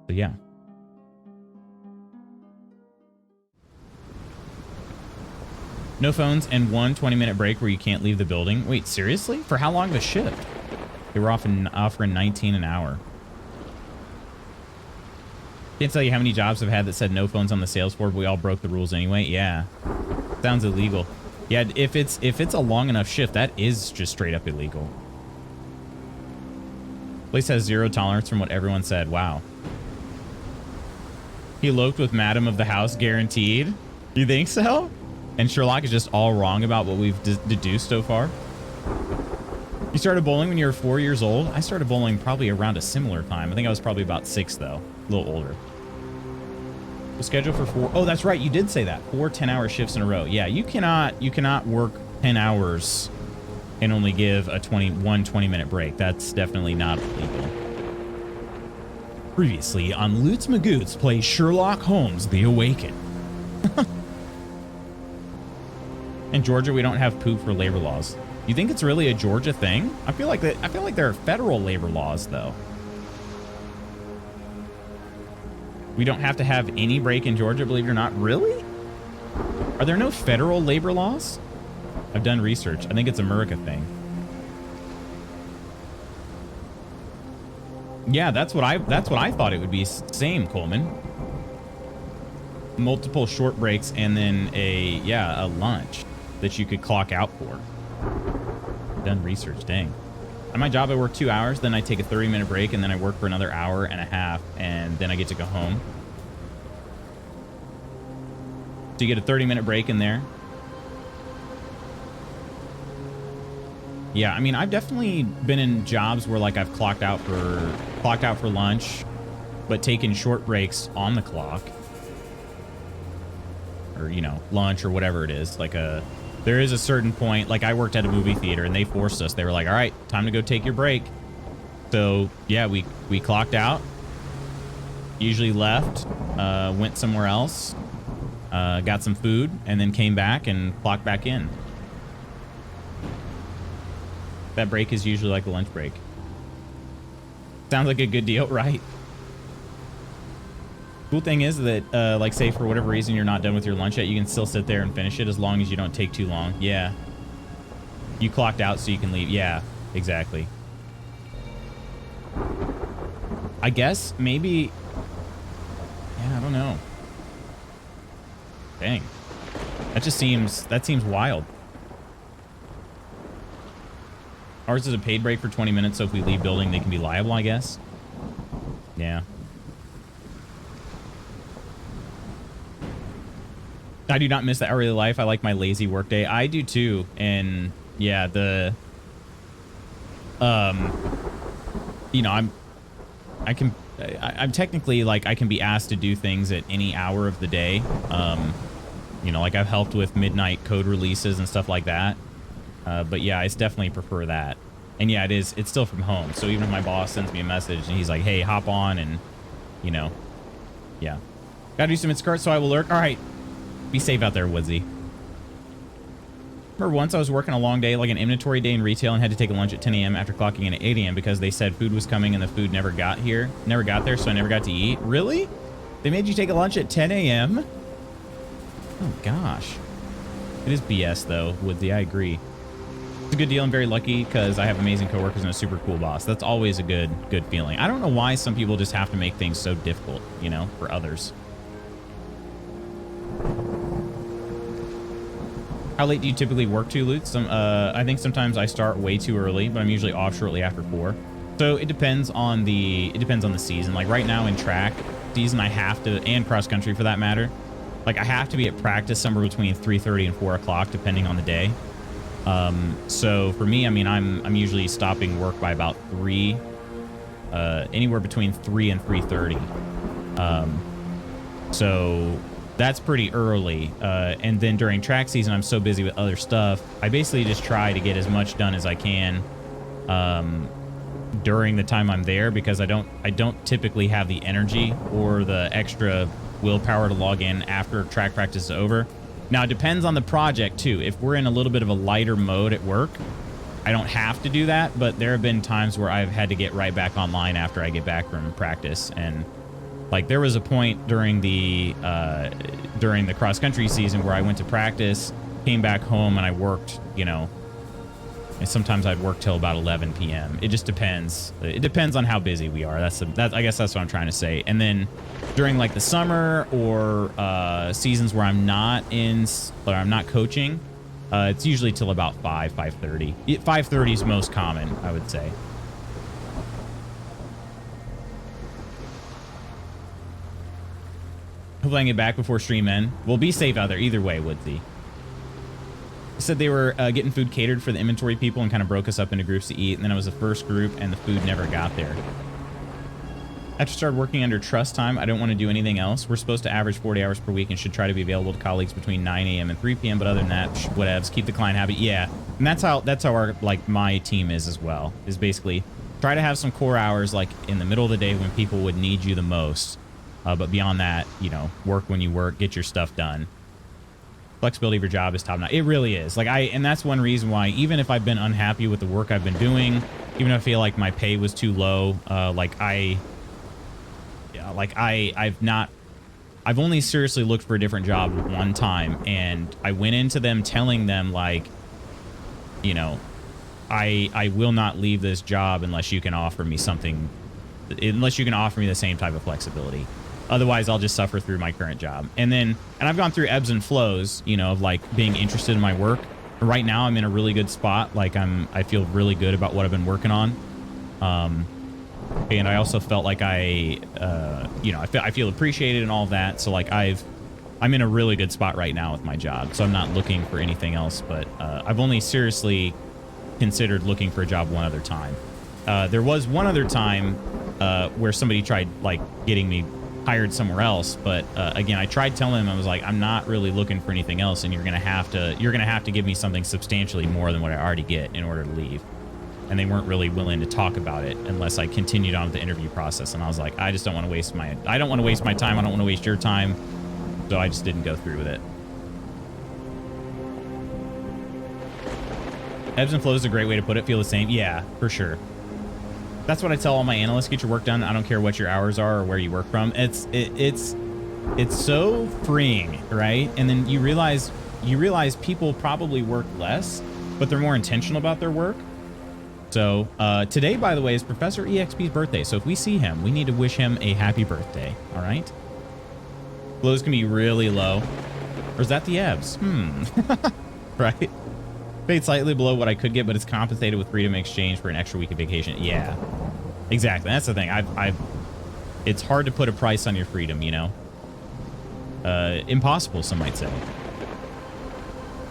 So yeah. No phones and one 20-minute break where you can't leave the building. Wait, seriously? For how long of a shift? They were offering 19 an hour. Can't tell you how many jobs I've had that said no phones on the sales floor, but we all broke the rules anyway. Yeah. Sounds illegal. Yeah, if it's a long enough shift, that is just straight up illegal. Place has zero tolerance from what everyone said. Wow. He eloped with Madam of the House, guaranteed. You think so? And Sherlock is just all wrong about what we've deduced so far. You started bowling when you were 4 years old? I started bowling probably around a similar time. I think I was probably about 6 though. A little older. The schedule for 4. Oh, that's right. You did say that. 4 10-hour shifts in a row. Yeah, you cannot work 10 hours and only give a 20-minute break. That's definitely not legal. Previously on Lutz Magoots plays Sherlock Holmes, The Awakened. In Georgia, we don't have poop for labor laws. You think it's really a Georgia thing? I feel like there are federal labor laws though. We don't have to have any break in Georgia, believe it or not. Really? Are there no federal labor laws? I've done research. I think it's a America thing. Yeah, that's what I thought it would be. Same, Coleman. Multiple short breaks and then a lunch that you could clock out for. Done research, dang. At my job, I work 2 hours, then I take a 30-minute break, and then I work for another hour and a half, and then I get to go home. So you get a 30-minute break in there. Yeah, I mean, I've definitely been in jobs where like I've clocked out for lunch, but taken short breaks on the clock. Or, you know, lunch or whatever it is. Like there is a certain point, like I worked at a movie theater and they forced us. They were like, all right, time to go take your break. So yeah, we clocked out, usually left, went somewhere else, got some food, and then came back and clocked back in. That break is usually like a lunch break. Sounds like a good deal, right? Cool thing is that, like, say for whatever reason you're not done with your lunch yet, you can still sit there and finish it as long as you don't take too long. Yeah. You clocked out so you can leave. Yeah, exactly. I guess maybe... Yeah, I don't know. Dang. That seems wild. Ours is a paid break for 20 minutes, so if we leave building, they can be liable, I guess. Yeah. I do not miss the hourly life. I like my lazy work day. I do too. And yeah, you know, I'm technically like, I can be asked to do things at any hour of the day. You know, like I've helped with midnight code releases and stuff like that. But yeah, I definitely prefer that. And yeah, it's still from home. So even if my boss sends me a message and he's like, hey, hop on and, you know, yeah. Gotta do some Instacart, so I will lurk. All right. Be safe out there, Woodsy. Remember once I was working a long day, like an inventory day in retail, and had to take a lunch at 10 a.m. after clocking in at 8 a.m. because they said food was coming and the food never got there, so I never got to eat. Really? They made you take a lunch at 10 a.m.? Oh, gosh. It is BS, though, Woodsy. I agree. It's a good deal. I'm very lucky because I have amazing coworkers and a super cool boss. That's always a good feeling. I don't know why some people just have to make things so difficult, you know, for others. How late do you typically work to, Lutz? I think sometimes I start way too early, but I'm usually off shortly after 4. So it depends on the season. Like right now in track season, I have to, and cross country for that matter, like I have to be at practice somewhere between 3:30 and 4 o'clock, depending on the day. So for me, I mean, I'm usually stopping work by about 3, anywhere between 3 and 3:30. So that's pretty early. And then during track season, I'm so busy with other stuff. I basically just try to get as much done as I can during the time I'm there, because I don't typically have the energy or the extra willpower to log in after track practice is over. Now, it depends on the project, too. If we're in a little bit of a lighter mode at work, I don't have to do that, but there have been times where I've had to get right back online after I get back from practice. And, like, there was a point during the cross-country season where I went to practice, came back home, and I worked, you know, and sometimes I'd work till about 11 p.m. It just depends. It depends on how busy we are. I guess that's what I'm trying to say. And then during like the summer or seasons where I'm not coaching, it's usually till about 5:30. 5:30 is most common, I would say. Hopefully I can get back before stream end. We'll be safe out there either way, Woodsy. Said they were getting food catered for the inventory people and kind of broke us up into groups to eat, and then it was the first group and the food never got there. After I started working under trust time, I don't want to do anything else. We're supposed to average 40 hours per week and should try to be available to colleagues between 9 a.m. and 3 p.m. But other than that, whatevs, keep the client happy. Yeah, and that's how our, like, my team is as well, is basically try to have some core hours like in the middle of the day when people would need you the most. But beyond that, you know, work when you work, get your stuff done. Flexibility of your job is top notch. It really is. Like, and that's one reason why, even if I've been unhappy with the work I've been doing, even if I feel like my pay was too low, I've only seriously looked for a different job one time, and I went into them telling them, like, you know, I will not leave this job unless you can offer me something, unless you can offer me the same type of flexibility. Otherwise, I'll just suffer through my current job. And I've gone through ebbs and flows, you know, of like being interested in my work. Right now, I'm in a really good spot. Like I feel really good about what I've been working on. And I also felt like you know, I feel appreciated and all of that. So like I'm in a really good spot right now with my job. So I'm not looking for anything else, but I've only seriously considered looking for a job one other time. There was one other time where somebody tried like getting me hired somewhere else, but again, I tried telling them, I was like, I'm not really looking for anything else, and you're gonna have to give me something substantially more than what I already get in order to leave. And they weren't really willing to talk about it unless I continued on with the interview process. And I was like, I just don't want to waste my time. I don't want to waste your time. So I just didn't go through with it. Ebbs and flows is a great way to put it. Feel the same. Yeah, for sure. That's what I tell all my analysts. Get your work done. I don't care what your hours are or where you work from. It's so freeing, right? And then you realize people probably work less, but they're more intentional about their work. So today, by the way, is Professor EXP's birthday. So if we see him, we need to wish him a happy birthday. All right. Flows can be really low. Or is that the ebbs? Right. Paid slightly below what I could get, but it's compensated with freedom in exchange for an extra week of vacation. Yeah, exactly. That's the thing. It's hard to put a price on your freedom, you know? Impossible, some might say.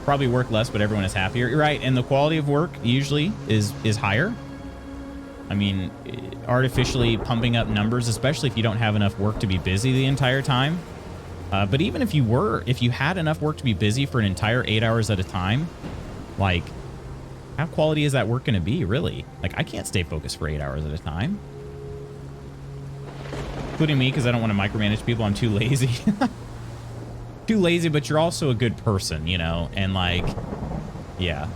Probably work less, but everyone is happier. You're right. And the quality of work usually is higher. I mean, artificially pumping up numbers, especially if you don't have enough work to be busy the entire time. But even if you had enough work to be busy for an entire 8 hours at a time, like, how quality is that work going to be, really? Like, I can't stay focused for 8 hours at a time. Including me, because I don't want to micromanage people. I'm too lazy. Too lazy, but you're also a good person, you know? And, like, yeah.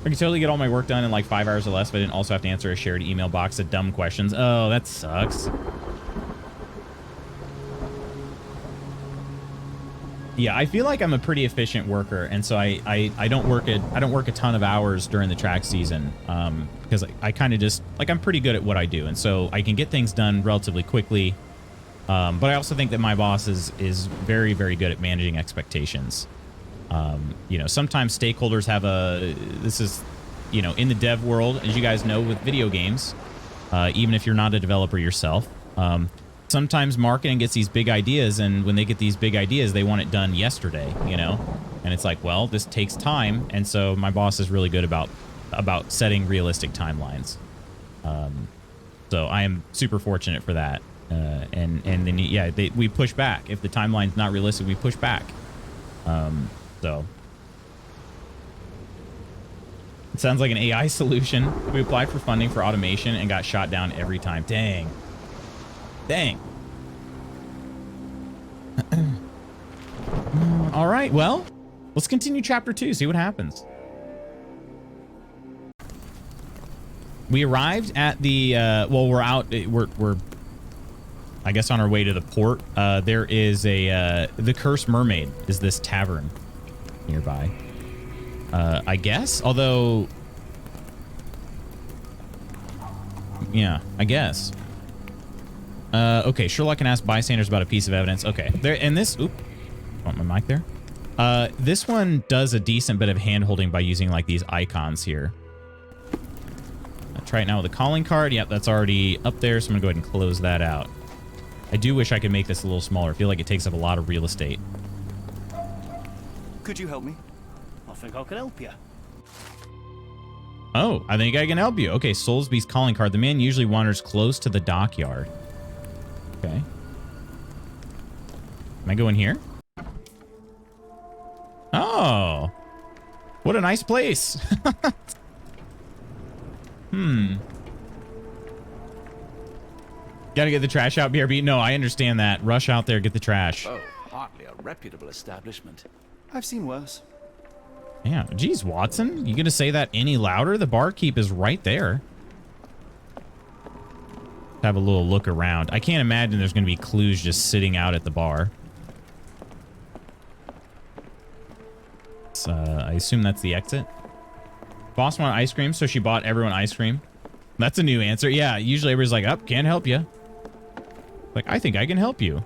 I could totally get all my work done in, like, 5 hours or less if I didn't also have to answer a shared email box of dumb questions. Oh, that sucks. Yeah, I feel like I'm a pretty efficient worker, and so I don't work a ton of hours during the track season, because I kind of just, like, I'm pretty good at what I do, and so I can get things done relatively quickly. But I also think that my boss is very, very good at managing expectations. You know, sometimes stakeholders have this is, you know, in the dev world, as you guys know, with video games, even if you're not a developer yourself, sometimes marketing gets these big ideas, and when they get these big ideas, they want it done yesterday, you know? And it's like, well, this takes time, and so my boss is really good about setting realistic timelines. So I am super fortunate for that. And then, yeah, we push back. If the timeline's not realistic, we push back. So it sounds like an AI solution. We applied for funding for automation and got shot down every time. Dang. right, well, let's continue chapter 2, see what happens. We arrived at the, well, we're out, we're, I guess, on our way to the port. There is the Cursed Mermaid is this tavern nearby. I guess, although, yeah, I guess. Okay, Sherlock can ask bystanders about a piece of evidence. Okay, there, and this, oop, want my mic there? This one does a decent bit of hand-holding by using, like, these icons here. I'll try it now with a calling card. Yep, that's already up there, so I'm gonna go ahead and close that out. I do wish I could make this a little smaller. I feel like it takes up a lot of real estate. Could you help me? I think I can help you. Oh, I think I can help you. Okay, Soulsby's calling card. The man usually wanders close to the dockyard. Okay. Can I go in here? Oh. What a nice place. Gotta get the trash out, BRB. No, I understand that. Rush out there, get the trash. Oh, hardly a reputable establishment. I've seen worse. Yeah, geez, Watson, you gonna say that any louder? The barkeep is right there. Have a little look around. I can't imagine there's gonna be clues just sitting out at the bar. I assume that's the exit. Boss wanted ice cream, so she bought everyone ice cream. That's a new answer. Yeah, usually everybody's like, oh, can't help you. Like, I think I can help you.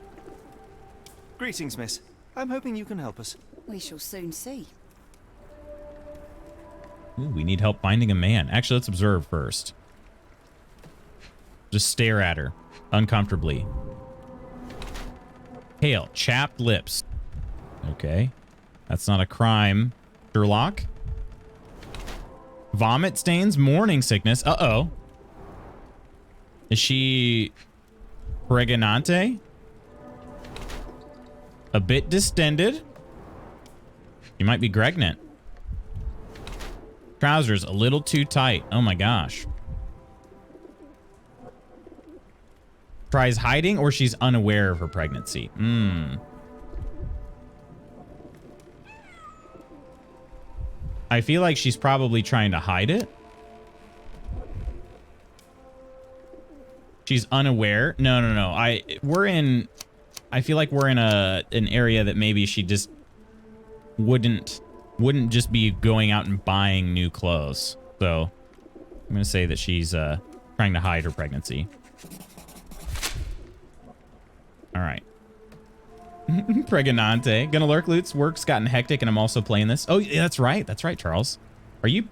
Greetings, miss. I'm hoping you can help us. We shall soon see. Ooh, we need help finding a man. Actually, let's observe first. Just stare at her uncomfortably. Pale, chapped lips. Okay. That's not a crime. Sherlock. Vomit stains, morning sickness. Uh-oh. Is she pregnante? A bit distended. You might be pregnant. Trousers a little too tight. Oh my gosh. Tries hiding or she's unaware of her pregnancy. I feel like she's probably trying to hide it. She's unaware. No. I feel like we're in an area that maybe she just wouldn't just be going out and buying new clothes. So I'm going to say that she's trying to hide her pregnancy. All right. Pregnante. Gonna lurk loots. Work's gotten hectic and I'm also playing this. Oh, yeah, that's right. That's right, Charles. Are you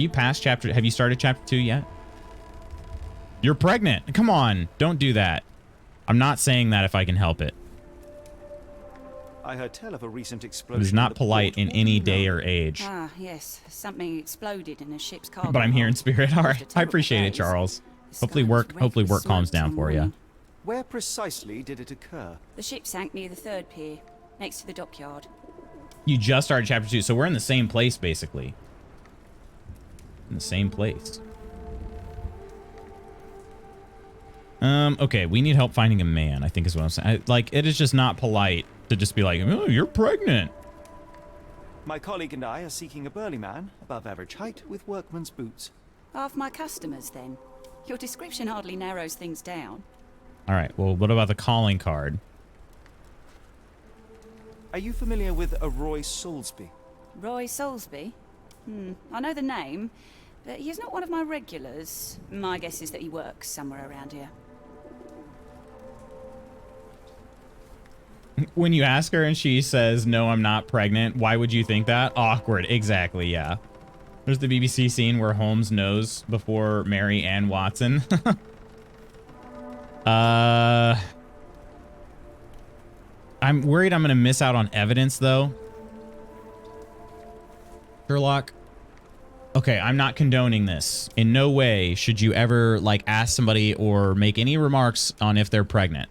past chapter? Have you started chapter 2 yet? You're pregnant. Come on. Don't do that. I'm not saying that if I can help it. I heard tell of a recent explosion. It is not polite in any day or age. Ah, yes. Something exploded in a ship's cargo. But I'm here in spirit. All right. After I appreciate it, days, Charles. the Hopefully sky was work red calms with down smoke for you. some Where precisely did it occur? The ship sank near the 3rd pier, next to the dockyard. You just started chapter 2, so we're in the same place, basically. In the same place. Okay, we need help finding a man, I think is what I'm saying. Like, it is just not polite to just be like, oh, you're pregnant. My colleague and I are seeking a burly man, above average height, with workman's boots. Half my customers, then. Your description hardly narrows things down. All right, well, what about the calling card? Are you familiar with a Roy Soulsby? Roy Soulsby? I know the name, but he's not one of my regulars. My guess is that he works somewhere around here. When you ask her and she says, no, I'm not pregnant, why would you think that? Awkward. Exactly, yeah. There's the BBC scene where Holmes knows before Mary and Watson. I'm worried I'm going to miss out on evidence, though. Sherlock. Okay, I'm not condoning this. In no way should you ever, like, ask somebody or make any remarks on if they're pregnant.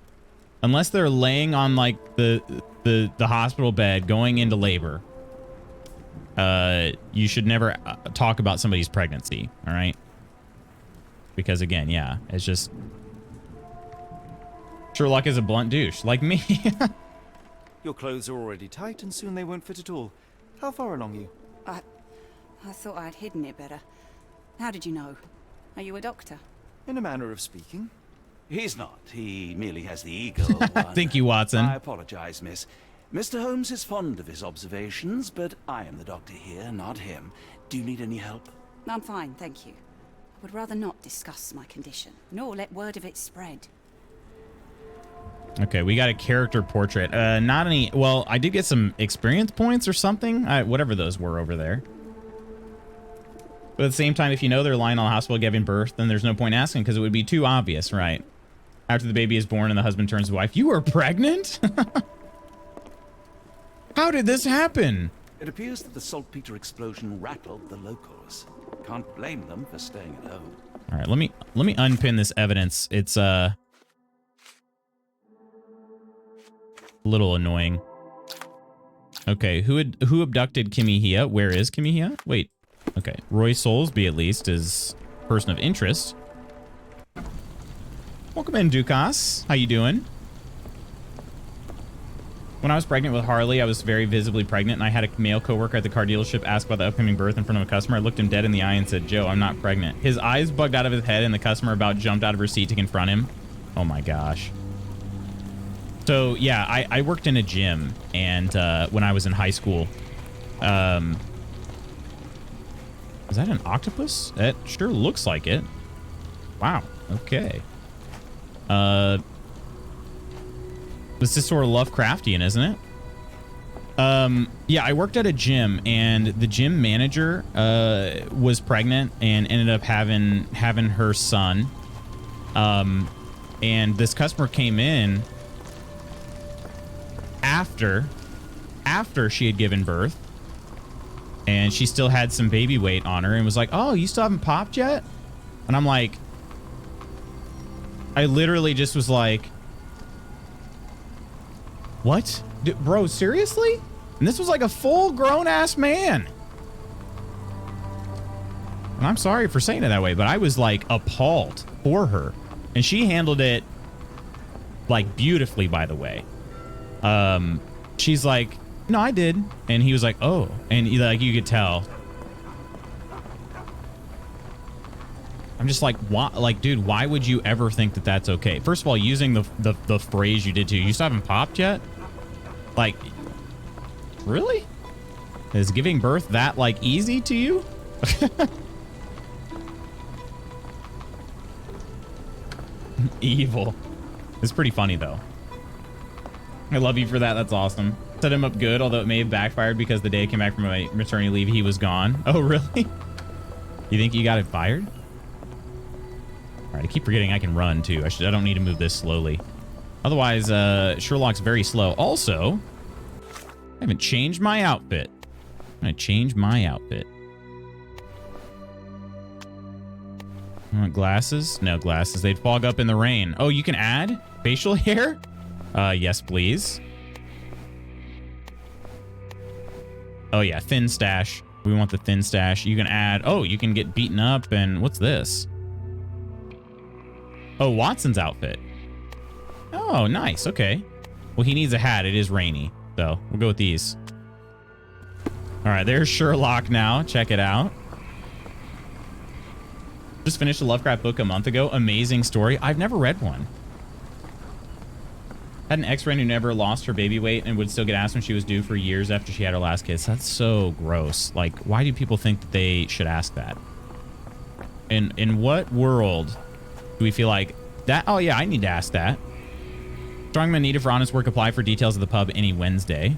Unless they're laying on, like, the hospital bed going into labor. You should never talk about somebody's pregnancy, all right? Because, again, yeah, it's just... Sherlock is a blunt douche, like me. Your clothes are already tight, and soon they won't fit at all. How far along are you? I thought I'd hidden it better. How did you know? Are you a doctor? In a manner of speaking. He's not. He merely has the ego. Thank you, Watson. I apologize, miss. Mr. Holmes is fond of his observations, but I am the doctor here, not him. Do you need any help? I'm fine, thank you. I would rather not discuss my condition, nor let word of it spread. Okay, we got a character portrait. Not any... Well, I did get some experience points or something. Whatever those were over there. But at the same time, if you know they're lying on the hospital giving birth, then there's no point asking because it would be too obvious, right? After the baby is born and the husband turns to wife, you were pregnant? How did this happen? It appears that the saltpeter explosion rattled the locals. Can't blame them for staying at home. All right, let me unpin this evidence. It's a little annoying. Okay, who abducted Kimihia? Where is Kimihia? Wait. Okay, Roy Soulsby at least is person of interest. Welcome in, Dukas. How you doing? When I was pregnant with Harley, I was very visibly pregnant, and I had a male coworker at the car dealership ask about the upcoming birth in front of a customer. I looked him dead in the eye and said, "Joe, I'm not pregnant." His eyes bugged out of his head, and the customer about jumped out of her seat to confront him. Oh my gosh. So yeah, I worked in a gym, and when I was in high school, is that an octopus? That sure looks like it. Wow. Okay. This is sort of Lovecraftian, isn't it? Yeah, I worked at a gym, and the gym manager was pregnant and ended up having her son. And this customer came in after she had given birth, and she still had some baby weight on her, and was like, "Oh, you still haven't popped yet?" And I'm like, I literally just was like, what? Bro, seriously? And this was like a full grown ass man. And I'm sorry for saying it that way, but I was like appalled for her. And she handled it like beautifully, by the way. She's like, "No, I did." And he was like, "Oh." And like, you could tell. I'm just like, why? Like, dude, why would you ever think that that's okay? First of all, using the phrase you did too. You still haven't popped yet? Like, really? Is giving birth that like easy to you? Evil. It's pretty funny though. I love you for that. That's awesome. Set him up good, although it may have backfired because the day I came back from my maternity leave, he was gone. Oh, really? You think you got it fired? All right, I keep forgetting I can run too. I don't need to move this slowly. Otherwise, Sherlock's very slow. Also, I haven't changed my outfit. I'm gonna change my outfit. You want glasses? No glasses. They'd fog up in the rain. Oh, you can add facial hair? Yes, please. Oh yeah, thin stash. We want the thin stash. You can add, oh, you can get beaten up, and what's this? Oh, Watson's outfit. Oh, nice. Okay. Well, he needs a hat. It is rainy, so we'll go with these. All right, there's Sherlock now. Check it out. Just finished a Lovecraft book a month ago. Amazing story. I've never read one. Had an ex-friend who never lost her baby weight and would still get asked when she was due for years after she had her last kids. That's so gross. Like, why do people think that they should ask that? In what world do we feel like that? Oh yeah, I need to ask that. Strongman needed for honest work. Apply for details of the pub any Wednesday.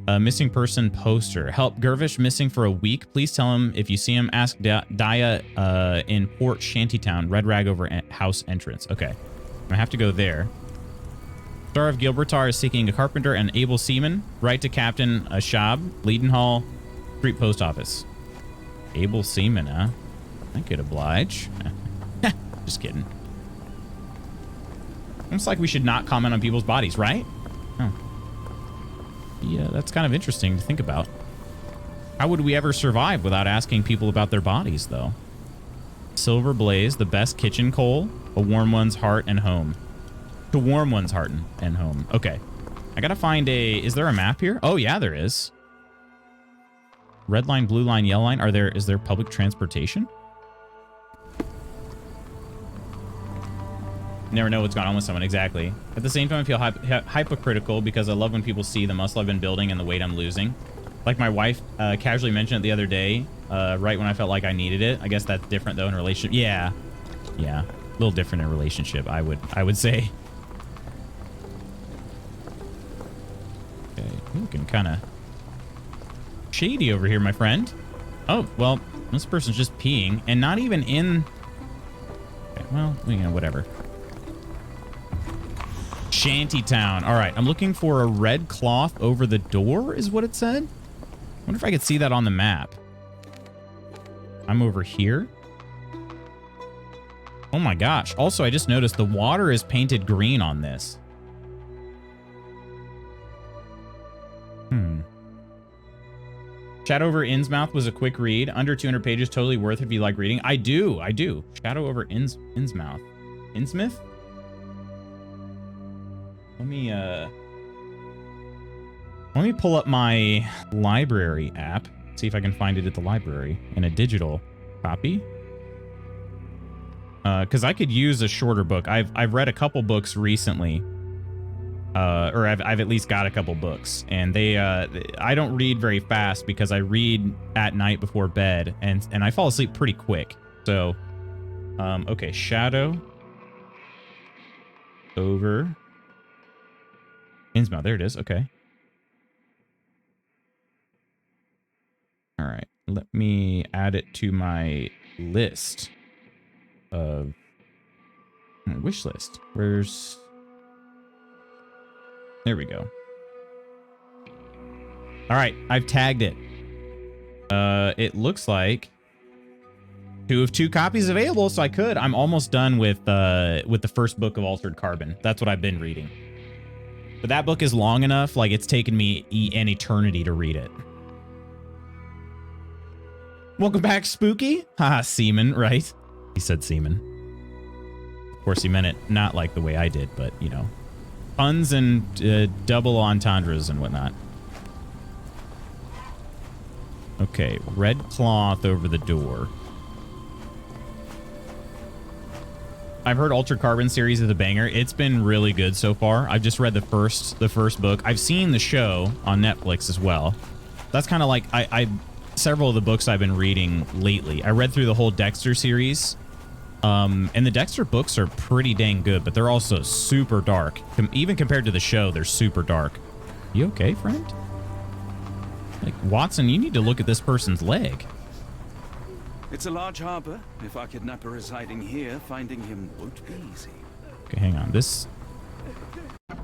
Missing person poster. Help Gervish missing for a week. Please tell him if you see him. Ask Daya in Port Shantytown. Red rag over house entrance. Okay, I have to go there. Star of Gilbertar is seeking a carpenter and able seaman. Write to Captain Ashab, Leadenhall Street Post Office. Able seaman, huh? I could oblige. Just kidding. It's like we should not comment on people's bodies, right? Oh. Yeah, that's kind of interesting to think about. How would we ever survive without asking people about their bodies, though? Silver blaze, the best kitchen coal, a warm one's heart and home. To warm one's heart and home. Okay. I gotta find a... Is there a map here? Oh, yeah, there is. Red line, blue line, yellow line. Is there public transportation? Never know what's going on with someone. Exactly. At the same time, I feel hypocritical because I love when people see the muscle I've been building and the weight I'm losing. Like my wife casually mentioned it the other day, right when I felt like I needed it. I guess that's different though in a relationship. Yeah. Yeah. A little different in a relationship, I would say. Okay. You're looking kind of shady over here, my friend. Oh, well, this person's just peeing and not even in... Okay, well, you know, whatever. Shantytown. All right, I'm looking for a red cloth over the door is what it said. Wonder if I could see that on the map. I'm over here. Oh my gosh. Also, I just noticed the water is painted green on this. Shadow over Innsmouth was a quick read. Under 200 pages, totally worth it if you like reading. I do. Shadow over Innsmouth. Innsmouth? Let me pull up my library app. See if I can find it at the library in a digital copy. Because I could use a shorter book. I've read a couple books recently. Or I've at least got a couple books, and they I don't read very fast because I read at night before bed, and I fall asleep pretty quick. So, okay, Shadow over Innsmouth. There it is. Okay. All right. Let me add it to my list of wish list. There we go. All right, I've tagged it. It looks like 2 of 2 copies available, so I'm almost done with the first book of Altered Carbon. That's what I've been reading. But that book is long enough, like it's taken me an eternity to read it. Welcome back, Spooky. Haha, semen, right? He said semen. Of course, he meant it not like the way I did, but you know. Puns and double entendres and whatnot. Okay, red cloth over the door. I've heard Altered Carbon series is a banger. It's been really good so far. I've just read the first book. I've seen the show on Netflix as well. That's kind of like several of the books I've been reading lately. I read through the whole Dexter series. And the Dexter books are pretty dang good, but they're also super dark. Even compared to the show, they're super dark. You okay, friend? Like, Watson, you need to look at this person's leg. It's a large harbor. If our kidnapper residing here, finding him won't be easy. Okay, hang on. This... Oh,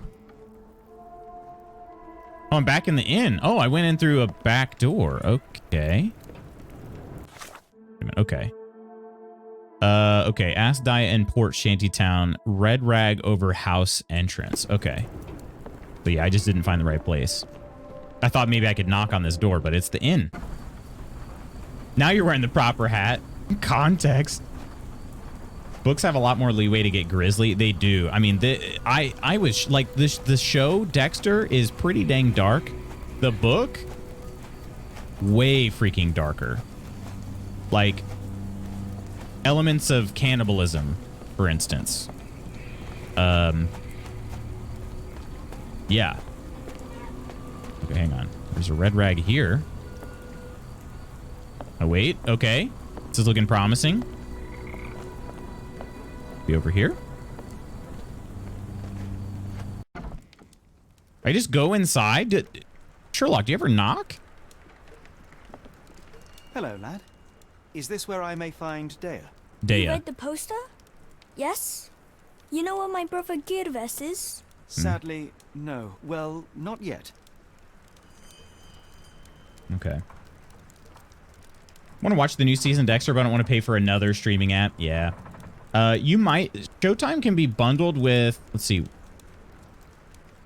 I'm back in the inn. Oh, I went in through a back door. Okay. Wait a minute. Okay. Okay, Ass Diet and Port Shantytown, red rag over house entrance. Okay. But yeah, I just didn't find the right place. I thought maybe I could knock on this door, but it's the inn. Now you're wearing the proper hat. Context. Books have a lot more leeway to get grisly. They do. I mean, I was like, the show, Dexter, is pretty dang dark. The book, way freaking darker. Like... elements of cannibalism, for instance. Yeah. Okay, hang on. There's a red rag here. Oh, wait. Okay. This is looking promising. Be over here. I just go inside? Sherlock, do you ever knock? Hello, lad. Is this where I may find Dea? Dea. You read the poster? Yes? You know where my brother Girves is? Sadly, no. Well, not yet. Okay. Want to watch the new season Dexter, but I don't want to pay for another streaming app. Yeah. You might... Showtime can be bundled with... Let's see.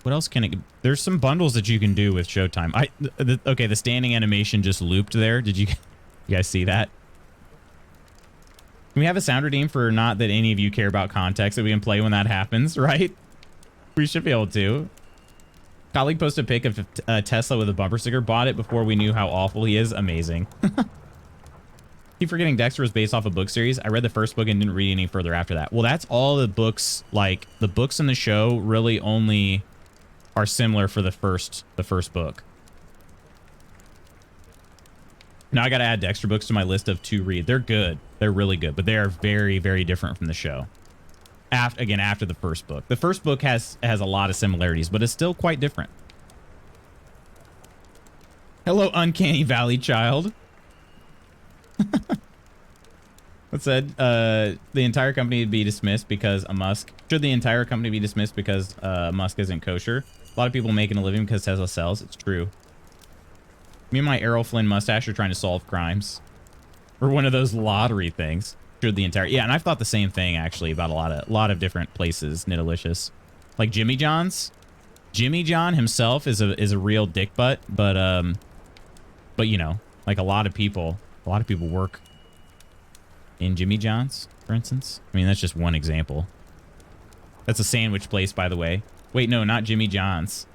What else can it... There's some bundles that you can do with Showtime. Okay, the standing animation just looped there. Did you guys see that? Can we have a sound redeem for not that any of you care about context that we can play when that happens, right? We should be able to. Colleague posted a pic of Tesla with a bumper sticker. Bought it before we knew how awful he is. Amazing. Keep forgetting Dexter was based off a book series. I read the first book and didn't read any further after that. Well, that's all the books. Like the books in the show really only are similar for the first book. Now I got to add Dexter books to my list of to read. They're good. They're really good, but they are very, very different from the show. After the first book. The first book has a lot of similarities, but it's still quite different. Hello, Uncanny Valley child. What said? The entire company would be dismissed because a Musk. Should the entire company be dismissed because Musk isn't kosher? A lot of people making a living because Tesla sells. It's true. Me and my Errol Flynn mustache are trying to solve crimes. Or one of those lottery things. Should the entire... Yeah, and I've thought the same thing, actually, about a lot of different places. Nidalicious. Like Jimmy John's. Jimmy John himself is a real dick butt, but you know, like a lot of people work in Jimmy John's, for instance. I mean, that's just one example. That's a sandwich place, by the way. Wait, no, not Jimmy John's.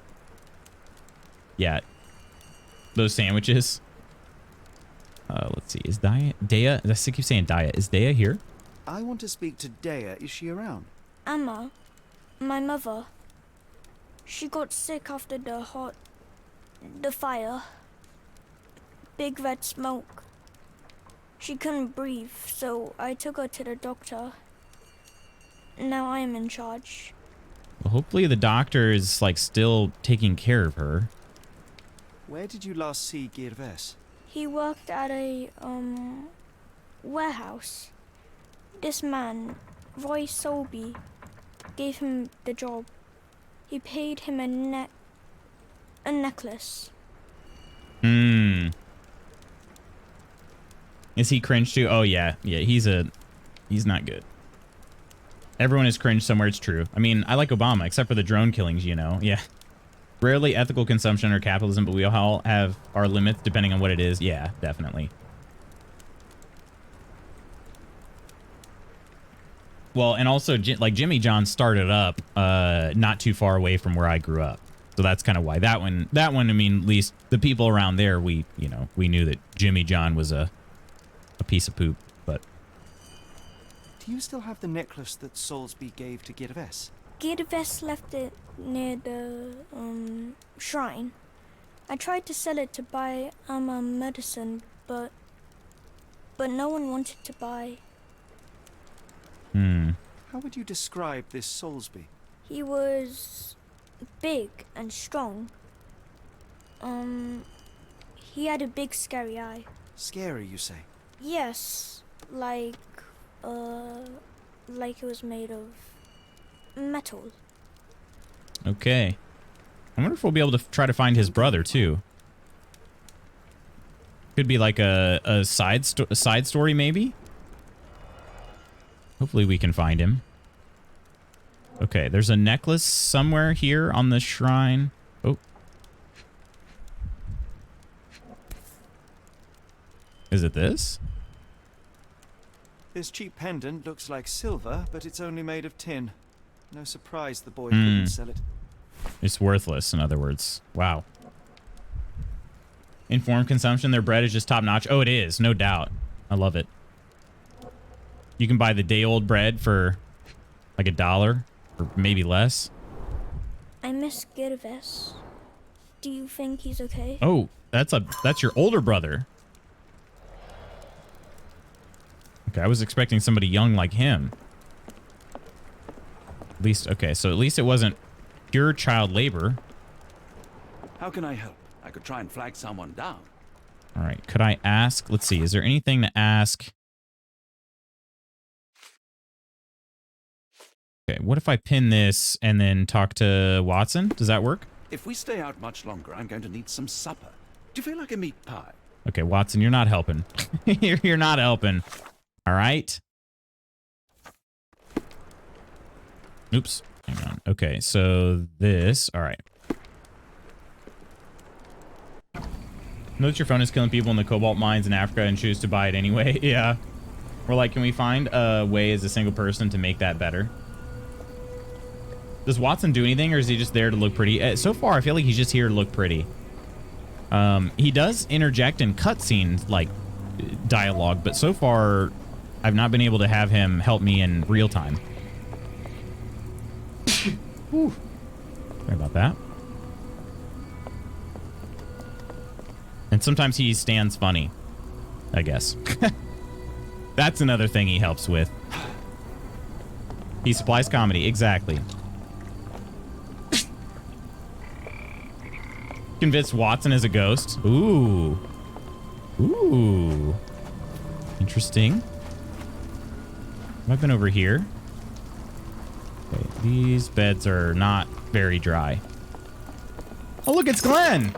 Yeah. Those sandwiches. Let's see. Is Dea? I keep saying Dea. Is Dea here? I want to speak to Dea. Is she around? Emma, my mother. She got sick after the fire. Big red smoke. She couldn't breathe, so I took her to the doctor. Now I am in charge. Well, hopefully the doctor is like still taking care of her. Where did you last see Gervais? He worked at a warehouse. This man, Roy Solby, gave him the job. He paid him a necklace. Is he cringe too? Oh yeah. Yeah, he's not good. Everyone is cringe somewhere, it's true. I mean, I like Obama, except for the drone killings, you know. Yeah. Rarely ethical consumption or capitalism, but we all have our limits depending on what it is. Yeah, definitely. Well, and also, like, Jimmy John started up not too far away from where I grew up. So that's kind of why that one, I mean, at least the people around there, we knew that Jimmy John was a piece of poop, but... Do you still have the necklace that Soulsby gave to Gervais? Gervais left it near the shrine. I tried to sell it to buy medicine, but no one wanted to buy. How would you describe this Soulsby? He was big and strong. He had a big scary eye. Scary, you say? Yes, like it was made of metal. Okay. I wonder if we'll be able to try to find his brother, too. Could be like a side story, maybe? Hopefully we can find him. Okay, there's a necklace somewhere here on the shrine. Oh. Is it this? This cheap pendant looks like silver, but it's only made of tin. No surprise the boy couldn't sell it. It's worthless, in other words. Wow. Informed consumption, their bread is just top notch. Oh, it is, no doubt. I love it. You can buy the day-old bread for like $1 or maybe less. I miss Gervais. Do you think he's okay? Oh, that's your older brother. Okay, I was expecting somebody young like him. At least, okay, so at least it wasn't pure child labor. How can I help? I could try and flag someone down. All right, could I ask? Let's see, is there anything to ask? Okay, what if I pin this and then talk to Watson? Does that work? If we stay out much longer, I'm going to need some supper. Do you feel like a meat pie? Okay, Watson, you're not helping. You're not helping. All right. Oops. Hang on. Okay, so this. All right. Know that your phone is killing people in the cobalt mines in Africa and choose to buy it anyway. Yeah. We're like, can we find a way as a single person to make that better? Does Watson do anything, or is he just there to look pretty? So far, I feel like he's just here to look pretty. He does interject in cutscenes, like dialogue, but so far, I've not been able to have him help me in real time. Sorry about that. And sometimes he stands funny, I guess. That's another thing he helps with. He supplies comedy, exactly. Convinced Watson is a ghost. Ooh. Ooh. Interesting. Have I been over here? Okay, these beds are not very dry. Oh, look, it's Glenn!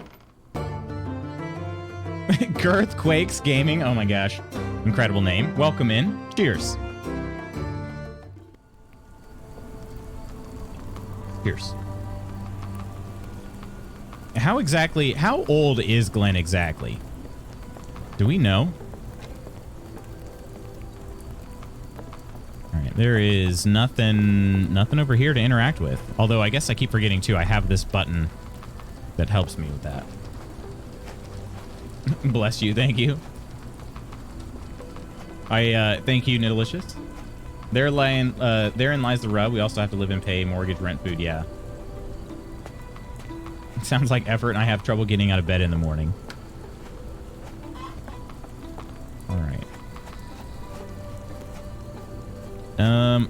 Girthquakes Gaming. Oh my gosh. Incredible name. Welcome in. Cheers. Cheers. How old is Glenn exactly? Do we know? All right, there is nothing over here to interact with. Although I guess I keep forgetting too, I have this button that helps me with that. Bless you, thank you. Thank you, Nidelicious. Therein lies the rub. We also have to live and pay mortgage, rent, food. Yeah. It sounds like effort, and I have trouble getting out of bed in the morning. All right.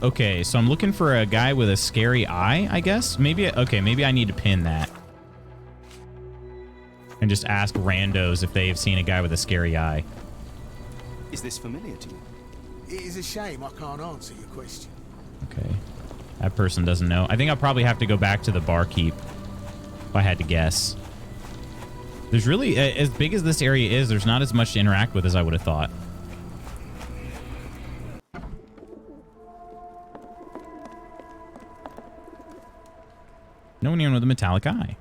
Okay, so I'm looking for a guy with a scary eye, I guess. Maybe I need to pin that. And just ask randos if they've seen a guy with a scary eye. Is this familiar to you? It is a shame I can't answer your question. Okay. That person doesn't know. I think I'll probably have to go back to the barkeep if I had to guess. There's really, as big as this area is, there's not as much to interact with as I would have thought. No one even with a metallic eye.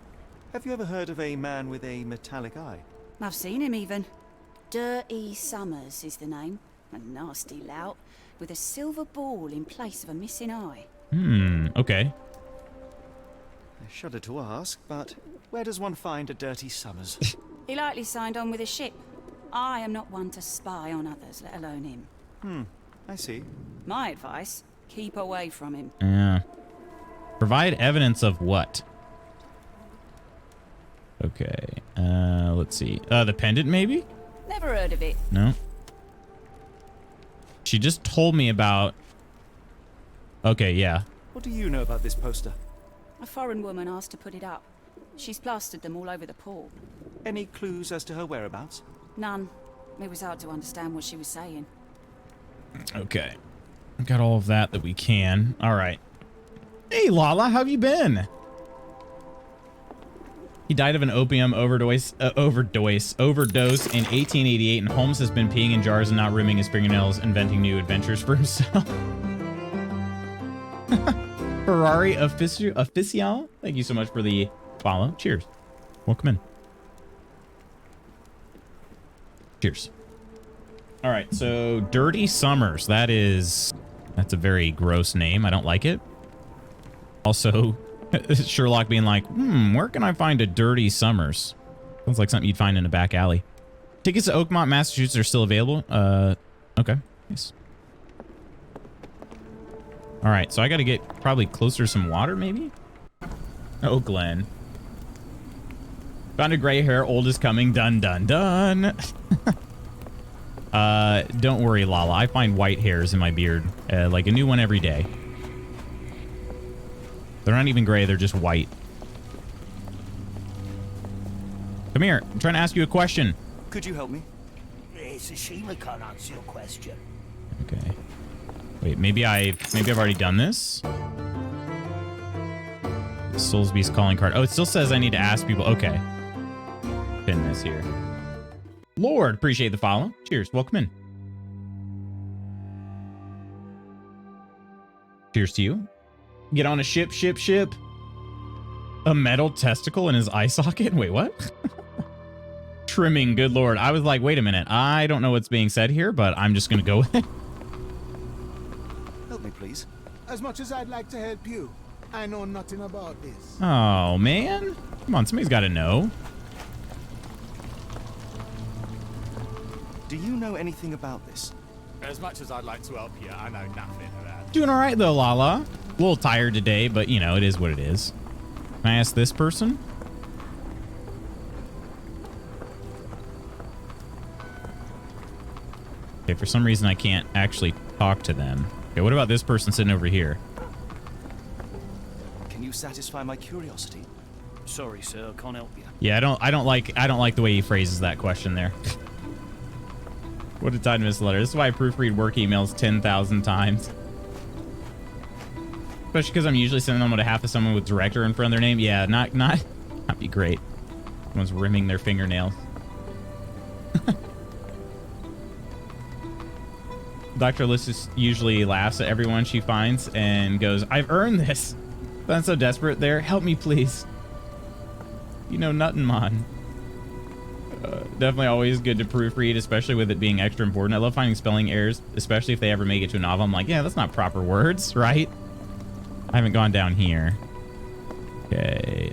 Have you ever heard of a man with a metallic eye? I've seen him even. Dirty Summers is the name. A nasty lout with a silver ball in place of a missing eye. Okay. I shudder to ask, but where does one find a Dirty Summers? He likely signed on with a ship. I am not one to spy on others, let alone him. I see. My advice, keep away from him. Yeah. Provide evidence of what? Okay. Let's see. The pendant, maybe? Never heard of it. No. She just told me about... Okay, yeah. What do you know about this poster? A foreign woman asked to put it up. She's plastered them all over the pool. Any clues as to her whereabouts? None. It was hard to understand what she was saying. Okay. Got all of that we can. All right. Hey, Lala, how have you been? He died of an opium overdose in 1888, and Holmes has been peeing in jars and not rimming his fingernails, inventing new adventures for himself. Ferrari Official, thank you so much for the follow. Cheers. Welcome in. Cheers. All right, so Dirty Summers. That's a very gross name. I don't like it. Also, Sherlock being like, where can I find a Dirty Summers? Sounds like something you'd find in a back alley. Tickets to Oakmont, Massachusetts are still available. Okay. Nice. All right, so I got to get probably closer to some water, maybe? Oh, Glenn. Found a gray hair, old is coming. Dun, dun, dun. Don't worry, Lala. I find white hairs in my beard, like a new one every day. They're not even gray, they're just white. Come here, I'm trying to ask you a question. Could you help me? It's a shame I can't answer your question. Okay. Wait, maybe I've already done this? Soulsby's calling card. Oh, it still says I need to ask people. Okay. Pin this here. Lord, appreciate the follow. Cheers, welcome in. Cheers to you. Get on a ship. A metal testicle in his eye socket? Wait, what? Trimming, good lord. I was like, wait a minute. I don't know what's being said here, but I'm just going to go with it. Help me, please. As much as I'd like to help you, I know nothing about this. Oh, man. Come on, somebody's got to know. Do you know anything about this? As much as I'd like to help you, I know nothing about it. Doing all right, though, Lala. A little tired today, but, you know, it is what it is. Can I ask this person? Okay, for some reason, I can't actually talk to them. Okay, what about this person sitting over here? Can you satisfy my curiosity? Sorry, sir, I can't help you. Yeah, I don't like the way he phrases that question there. What a time to miss a letter. This is why I proofread work emails 10,000 times. Especially because I'm usually sending them on behalf of someone with director in front of their name. Yeah, not be great. Someone's rimming their fingernails. Dr. Alyssa usually laughs at everyone she finds and goes, I've earned this. I'm so desperate there. Help me, please. You know nothing, man. Definitely always good to proofread, especially with it being extra important. I love finding spelling errors, especially if they ever make it to a novel. I'm like, yeah, that's not proper words, right? I haven't gone down here. Okay.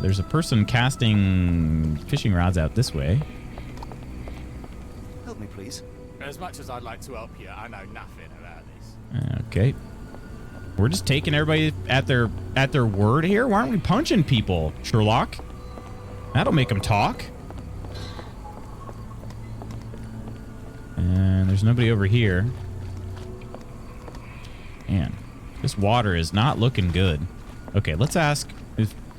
There's a person casting fishing rods out this way. Help me, please. As much as I'd like to help you, I know nothing about this. Okay. We're just taking everybody at their word here. Why aren't we punching people, Sherlock? That'll make them talk. And there's nobody over here. Man, this water is not looking good. Okay, let's ask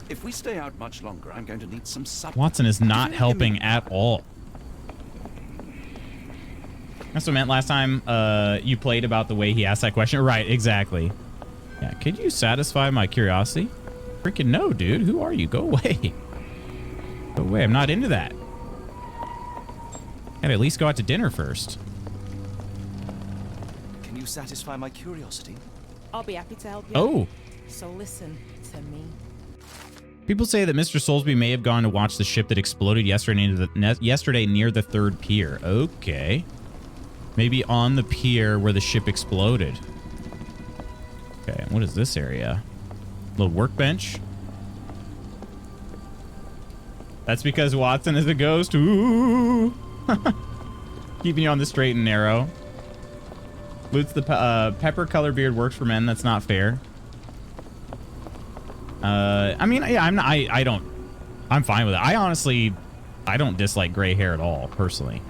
If we stay out much longer, I'm going to need some supper. Watson is not helping at all. That's what I meant last time you played about the way he asked that question. Right, exactly. Yeah, could you satisfy my curiosity? Freaking no, dude. Who are you? Go away. Go away. I'm not into that. Gotta at least go out to dinner first. Can you satisfy my curiosity? I'll be happy to help you. Oh. So listen to me. People say that Mr. Soulsby may have gone to watch the ship that exploded yesterday near the third pier. Okay. Maybe on the pier where the ship exploded. Okay, what is this area? Little workbench. That's because Watson is a ghost. Ooh. Keeping you on the straight and narrow. Loots the pepper color beard works for men. That's not fair. I mean, yeah, I'm fine with it. I don't dislike gray hair at all, personally.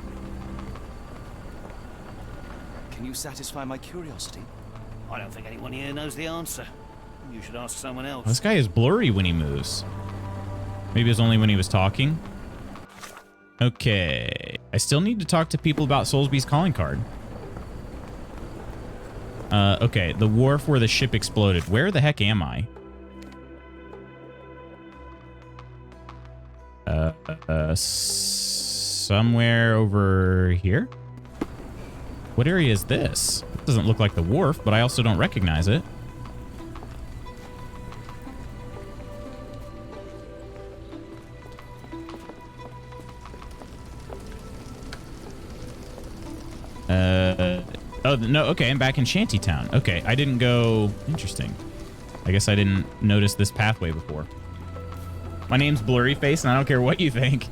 Can you satisfy my curiosity? I don't think anyone here knows the answer. You should ask someone else. This guy is blurry when he moves. Maybe it's only when he was talking. Okay. I still need to talk to people about Soulsby's calling card. Okay. The wharf where the ship exploded. Where the heck am I? Somewhere over here? What area is this? It doesn't look like the wharf, but I also don't recognize it. Oh, no, okay, I'm back in Shantytown. Okay, I didn't go... Interesting. I guess I didn't notice this pathway before. My name's Blurry Face, and I don't care what you think.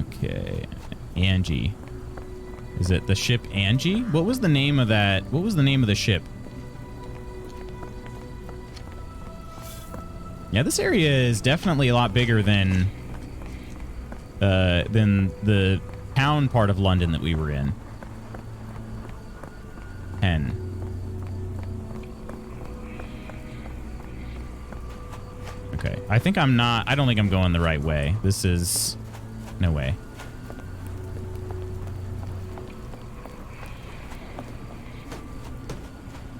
Okay. Angie. Is it the ship Angie? What was the name of that? What was the name of the ship? Yeah, this area is definitely a lot bigger than the town part of London that we were in. 10. Okay. I don't think I'm going the right way. This is... No way.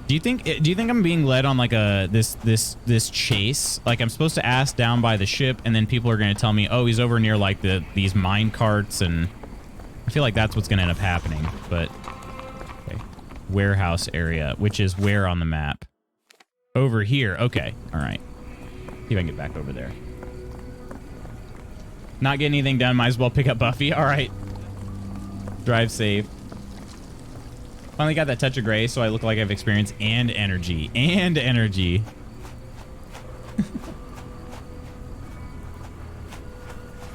Do you think I'm being led on like this chase? Like I'm supposed to ask down by the ship and then people are going to tell me, "Oh, he's over near like these mine carts," and I feel like that's what's going to end up happening. But okay. Warehouse area, which is where on the map? Over here. Okay. All right. See if I can get back over there. Not getting anything done. Might as well pick up Buffy. All right. Drive safe. Finally got that touch of gray, so I look like I've experienced and energy. And energy.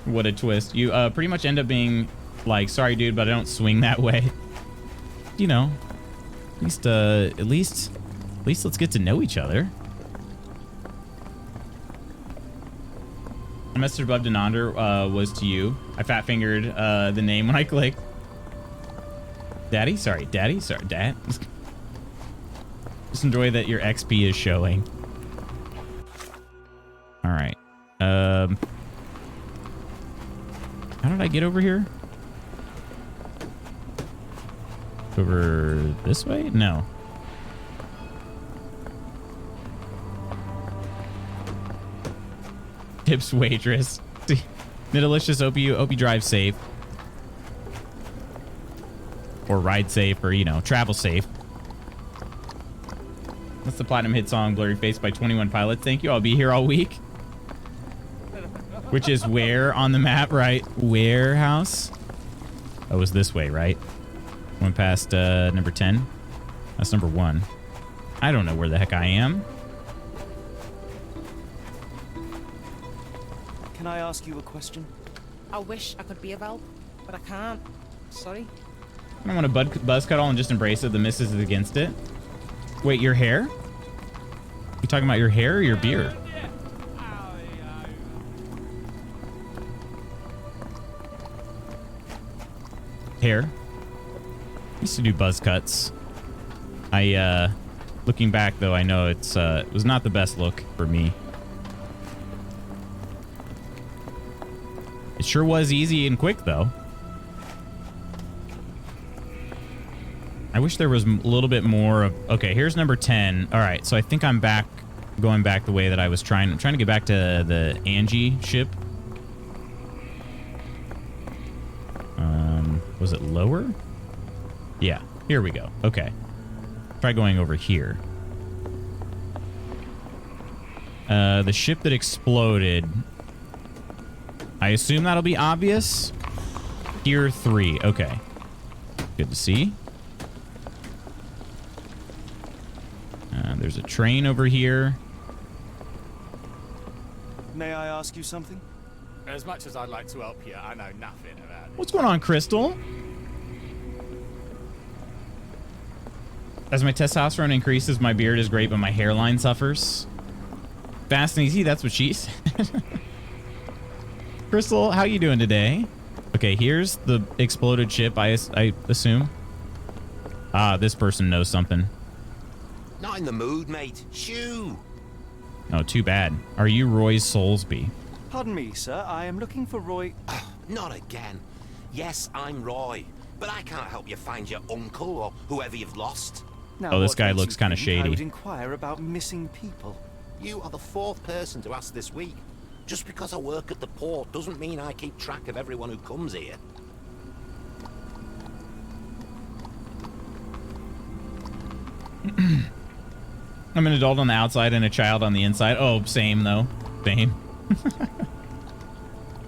What a twist. You pretty much end up being like, sorry dude, but I don't swing that way. You know, at least let's get to know each other. The message above Denander was to you. I fat fingered the name when I clicked. Daddy? Sorry, Daddy? Sorry, Dad? Just enjoy that your XP is showing. All right. How did I get over here? Over this way? No. Tips waitress. Nidalicious, hope you drive safe. Or ride safe, or, you know, travel safe. That's the platinum hit song, Blurry Face by 21 Pilots. Thank you. I'll be here all week. Which is where on the map, right? Warehouse? Oh, it was this way, right? Went past number 10. That's number 1. I don't know where the heck I am. Can I ask you a question? I wish I could be of help, but I can't. Sorry. I don't want to buzz cut all and just embrace it. The missus is against it. Wait, your hair? You talking about your hair or your beard? Hair. Used to do buzz cuts. Looking back though, I know it was not the best look for me. It sure was easy and quick though. I wish there was a little bit more of... Okay, here's number 10. All right, so I think I'm back, going back the way that I was trying. I'm trying to get back to the Angie ship. Was it lower? Yeah, here we go. Okay. Try going over here. The ship that exploded. I assume that'll be obvious. Tier 3. Okay. Good to see. There's a train over here. May I ask you something? As much as I'd like to help you, I know nothing about this. What's going on, Crystal? As my testosterone increases, my beard is great, but my hairline suffers. Fast and easy, that's what she said. Crystal, how you doing today? Okay, here's the exploded ship, I assume. Ah, this person knows something. Not in the mood, mate. Shoo! Oh, too bad. Are you Roy Soulsby? Pardon me, sir. I am looking for Roy... Not again. Yes, I'm Roy, but I can't help you find your uncle or whoever you've lost. Now, oh, this what guy makes looks you kind of think I shady. would inquire about missing people. You are the 4th person to ask this week. Just because I work at the port doesn't mean I keep track of everyone who comes here. I'm an adult on the outside and a child on the inside. Oh, same though. Same.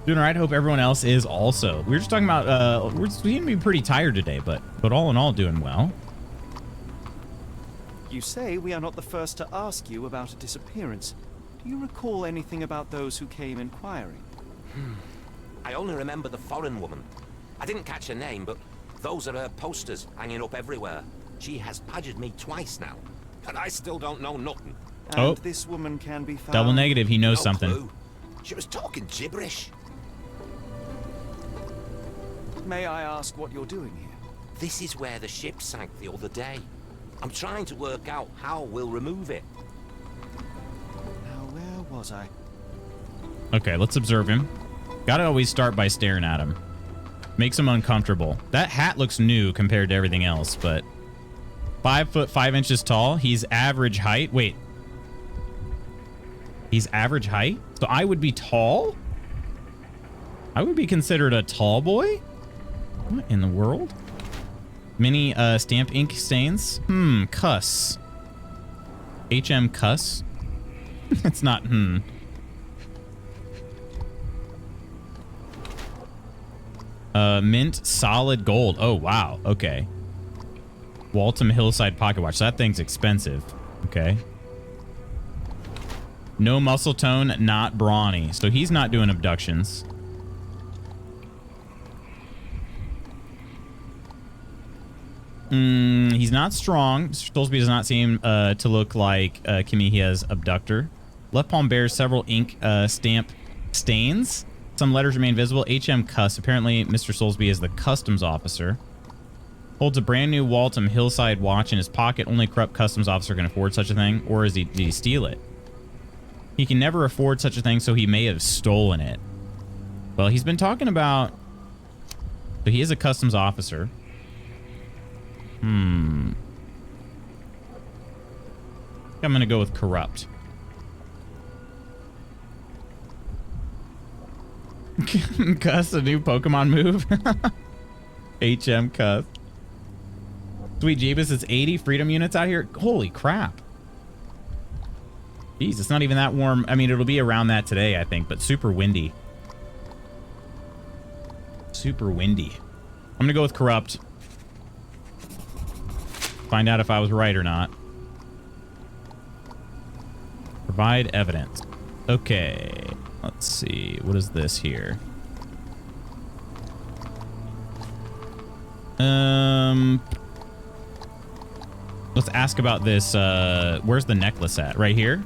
Doing all right. Hope everyone else is also. We were just talking about, we seem to be pretty tired today, but all in all, doing well. You say we are not the first to ask you about a disappearance. Do you recall anything about those who came inquiring? I only remember the foreign woman. I didn't catch her name, but those are her posters hanging up everywhere. She has badgered me twice now, and I still don't know nothing. And this woman can be found... Double negative, he knows No something. clue. She was talking gibberish. May I ask what you're doing here? This is where the ship sank the other day. I'm trying to work out how we'll remove it. Now, where was I? Okay, let's observe him. Gotta always start by staring at him. Makes him uncomfortable. That hat looks new compared to everything else, but 5 foot 5 inches tall. He's average height. Wait. He's average height? So I would be tall? I would be considered a tall boy? What in the world? Mini stamp ink stains. Cuss. HM cuss. It's not Mint solid gold. Oh, wow. Okay. Waltham Hillside pocket watch. That thing's expensive. Okay. No muscle tone, not brawny. So he's not doing abductions. He's not strong. Stolsby does not seem to look like Kimihia's abductor. Left palm bears several ink stamp stains. Some letters remain visible. HM Cuss. Apparently, Mr. Soulsby is the customs officer. Holds a brand new Waltham Hillside watch in his pocket. Only a corrupt customs officer can afford such a thing. Or did he steal it? He can never afford such a thing, so he may have stolen it. Well, he's been talking about... So he is a customs officer. I'm going to go with corrupt. Cuss, a new Pokemon move. HM Cuss. Sweet Jeebus, it's 80 freedom units out here. Holy crap. Jeez, it's not even that warm. I mean, it'll be around that today, I think, but super windy. Super windy. I'm going to go with corrupt. Find out if I was right or not. Provide evidence. Okay. Let's see. What is this here? Let's ask about this. Where's the necklace at? Right here?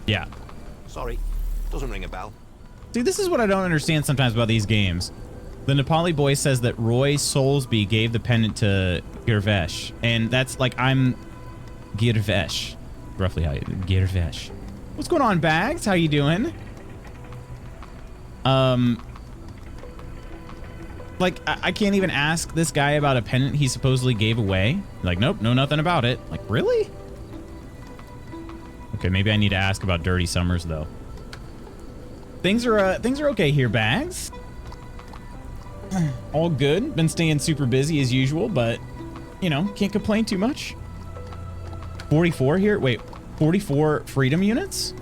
Yeah. Sorry. Doesn't ring a bell. See, this is what I don't understand sometimes about these games. The Nepali boy says that Roy Soulsby gave the pendant to Girvesh. And that's like, I'm Girvesh. Roughly how you... Girvesh. What's going on, Bags? How you doing? Like, I can't even ask this guy about a pendant he supposedly gave away. Like, nope, know nothing about it. Like, really? Okay, maybe I need to ask about Dirty Summers, though. Things are okay here, Bags. All good. Been staying super busy as usual, but, you know, can't complain too much. 44 here? Wait, 44 freedom units?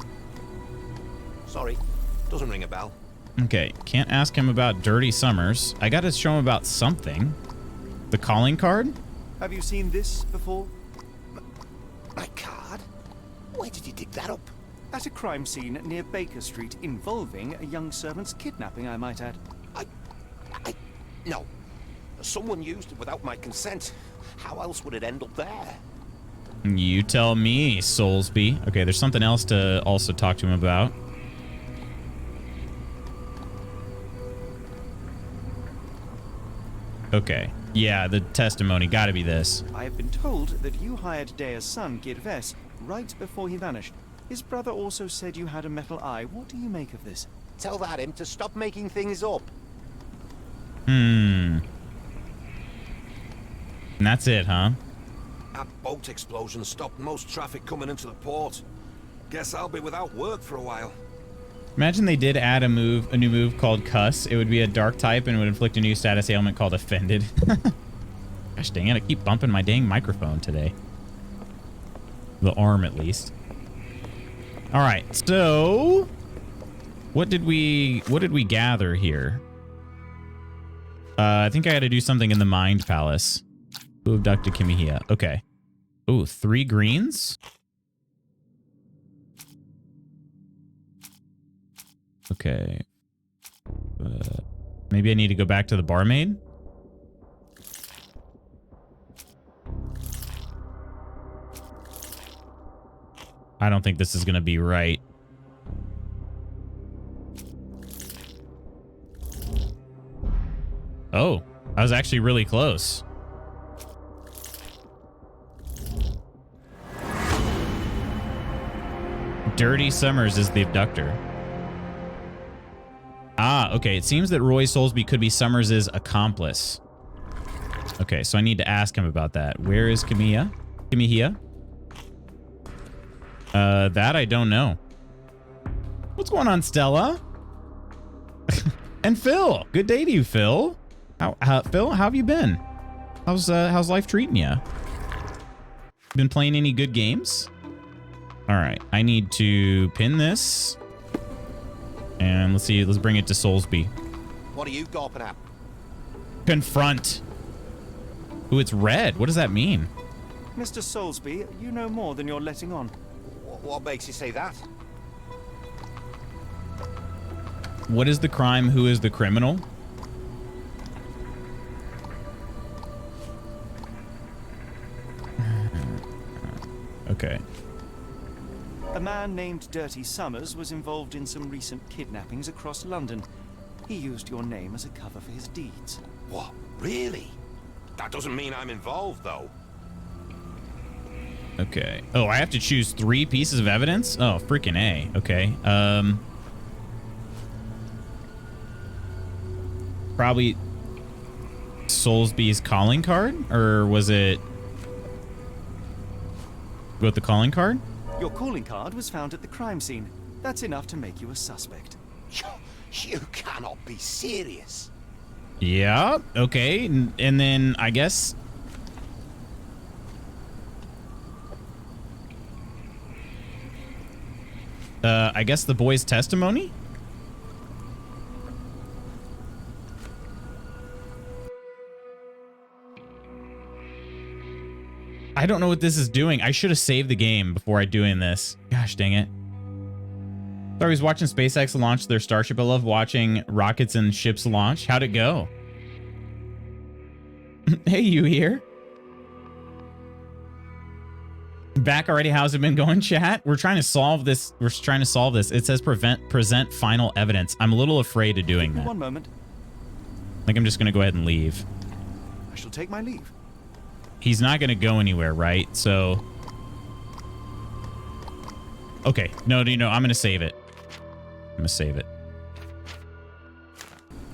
Sorry. Doesn't ring a bell. Okay, can't ask him about Dirty Summers. I gotta show him about something. The calling card? Have you seen this before? My card? Where did you dig that up? At a crime scene near Baker Street involving a young servant's kidnapping, I might add. No. Someone used it without my consent. How else would it end up there? You tell me, Soulsby. Okay, there's something else to also talk to him about. Okay. Yeah, the testimony. Gotta be this. I have been told that you hired Dea's son, Girves, right before he vanished. His brother also said you had a metal eye. What do you make of this? Tell that him to stop making things up. And that's it, huh? That boat explosion stopped most traffic coming into the port. Guess I'll be without work for a while. Imagine they did add a new move called Cuss. It would be a dark type and would inflict a new status ailment called Offended. Gosh dang it, I keep bumping my dang microphone today. The arm, at least. All right, so what did we gather here? I think I had to do something in the Mind Palace. Who abducted Kimihia? Okay. Ooh, 3 greens? Okay. Maybe I need to go back to the barmaid? I don't think this is going to be right. Oh, I was actually really close. Dirty Summers is the abductor. Ah, okay. It seems that Roy Soulsby could be Summers' accomplice. Okay, so I need to ask him about that. Where is Kimihia? That I don't know. What's going on, Stella? And Phil. Good day to you, Phil. Phil, how have you been? How's life treating you? Been playing any good games? All right, I need to pin this. And let's see, let's bring it to Soulsby. What are you gawping at? Confront. Ooh, it's red. What does that mean? Mr. Soulsby, you know more than you're letting on. What makes you say that? What is the crime? Who is the criminal? Okay. A man named Dirty Summers was involved in some recent kidnappings across London. He used your name as a cover for his deeds. What? Really? That doesn't mean I'm involved, though. Okay. Oh, I have to choose 3 pieces of evidence? Oh, freaking A. Okay. Probably Soulsby's calling card? Or was it... with the calling card? Your calling card was found at the crime scene. That's enough to make you a suspect. You cannot be serious. Yeah. Okay. And then I guess... I guess the boy's testimony? I don't know what this is doing. I should have saved the game before doing this. Gosh dang it. So I was watching SpaceX launch their Starship. I love watching rockets and ships launch. How'd it go? Hey, you here? Back already? How's it been going, chat? We're trying to solve this. It says present final evidence. I'm a little afraid of doing that. One moment. I think I'm just going to go ahead and leave. I shall take my leave. He's not going to go anywhere, right? So... okay. No, I'm going to save it. I'm going to save it.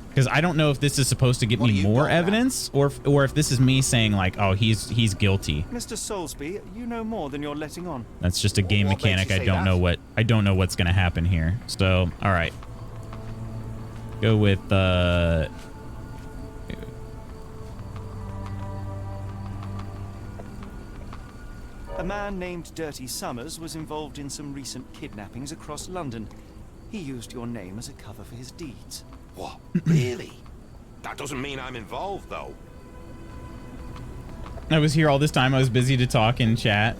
Because I don't know if this is supposed to get me more evidence or if this is me saying like, oh, he's guilty. Mr. Soulsby, you know more than you're letting on. That's just a game mechanic. I don't know what's going to happen here. So, all right. Go with A man named Dirty Summers was involved in some recent kidnappings across London. He used your name as a cover for his deeds. What? Really? That doesn't mean I'm involved, though. I was here all this time. I was busy to talk in chat.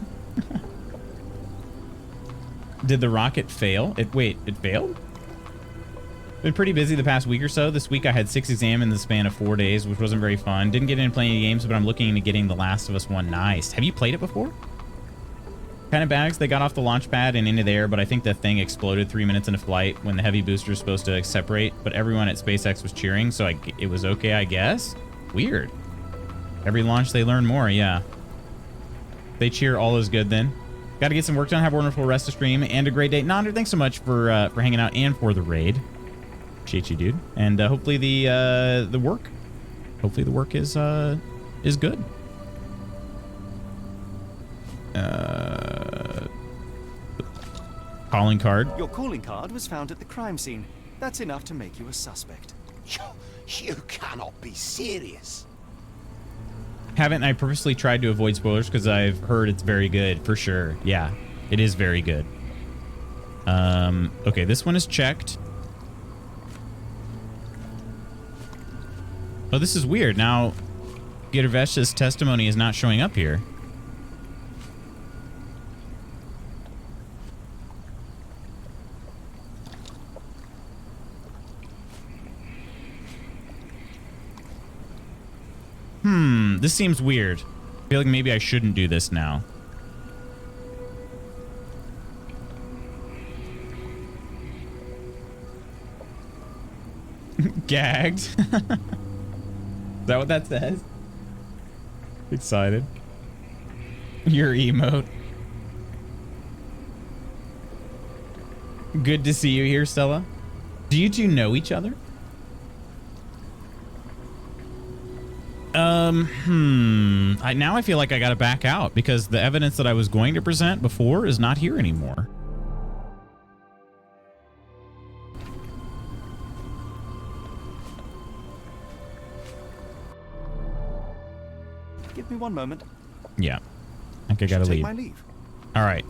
Did the rocket fail? It failed? Been pretty busy the past week or so. This week I had 6 exams in the span of 4 days, which wasn't very fun. Didn't get in playing any games, but I'm looking into getting The Last of Us 1. Nice. Have you played it before? Kind of bags. They got off the launch pad and into the air, but I think the thing exploded 3 minutes into flight when the heavy booster is supposed to separate, but everyone at SpaceX was cheering, so it was okay, I guess. Weird. Every launch they learn more, yeah. They cheer, all is good then. Got to get some work done. Have a wonderful rest of stream and a great day. Nonder, thanks so much for hanging out and for the raid. Appreciate you, dude. And hopefully the work is good. Calling card. Your calling card was found at the crime scene. That's enough to make you a suspect. You cannot be serious. Haven't. I purposely tried to avoid spoilers because I've heard it's very good for sure. Yeah, it is very good. Okay, this one is checked. Oh, this is weird. Now, Gittervesh's testimony is not showing up here. This seems weird. I feel like maybe I shouldn't do this now. Gagged. Is that what that says? Excited. Your emote. Good to see you here, Stella. Do you two know each other? Now I feel like I gotta back out because the evidence that I was going to present before is not here anymore. Give me one moment. Yeah. I think I gotta leave. My leave. All right.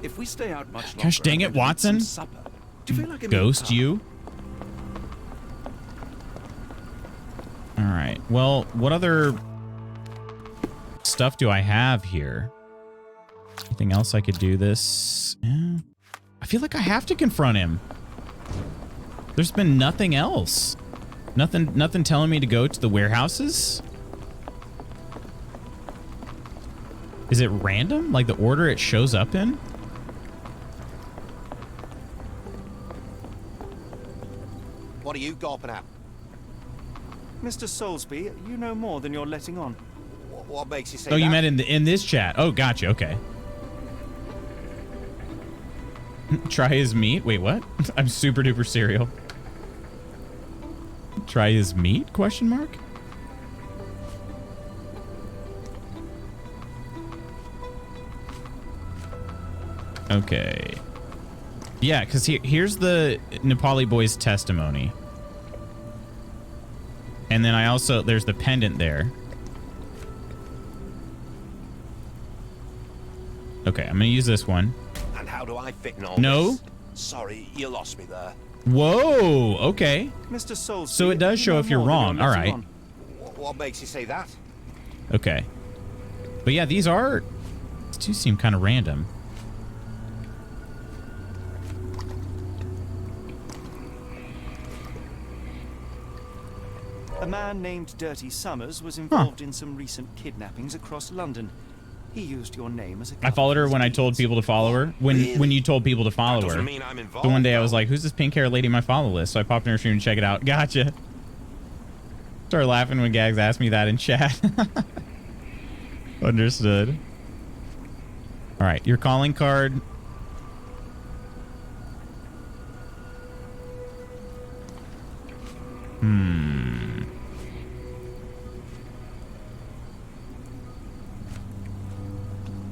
If we stay out much longer, gosh dang it, Watson. Do you feel like Ghost you? right. Well, what other stuff do I have here? Anything else I could do this? Yeah. I feel like I have to confront him. There's been nothing else. Nothing telling me to go to the warehouses? Is it random? Like the order it shows up in? What are you gawping at? Mr. Soulsby, you know more than you're letting on. What makes you say Oh, that? you meant in this chat. Oh, gotcha. Okay. Try his meat? Wait, what? I'm super duper cereal. Try his meat? Question mark? Okay. Yeah, because here's the Nepali boy's testimony. And then there's the pendant there. Okay, I'm going to use this one. And how do I fit in all No. this? Sorry, you lost me there. Whoa, okay. Mr. Soulsby, So it does show if you're wrong. All right. What makes you say that? Okay. But yeah, these two seem kind of random. A man named Dirty Summers was involved in some recent kidnappings across London. He used your name as a I followed her when I told people to follow her. When you told people to follow her. Doesn't mean I'm involved. So one day I was like, who's this pink hair lady in my follow list? So I popped in her stream to check it out. Gotcha. Started laughing when Gags asked me that in chat. Understood. All right, your calling card.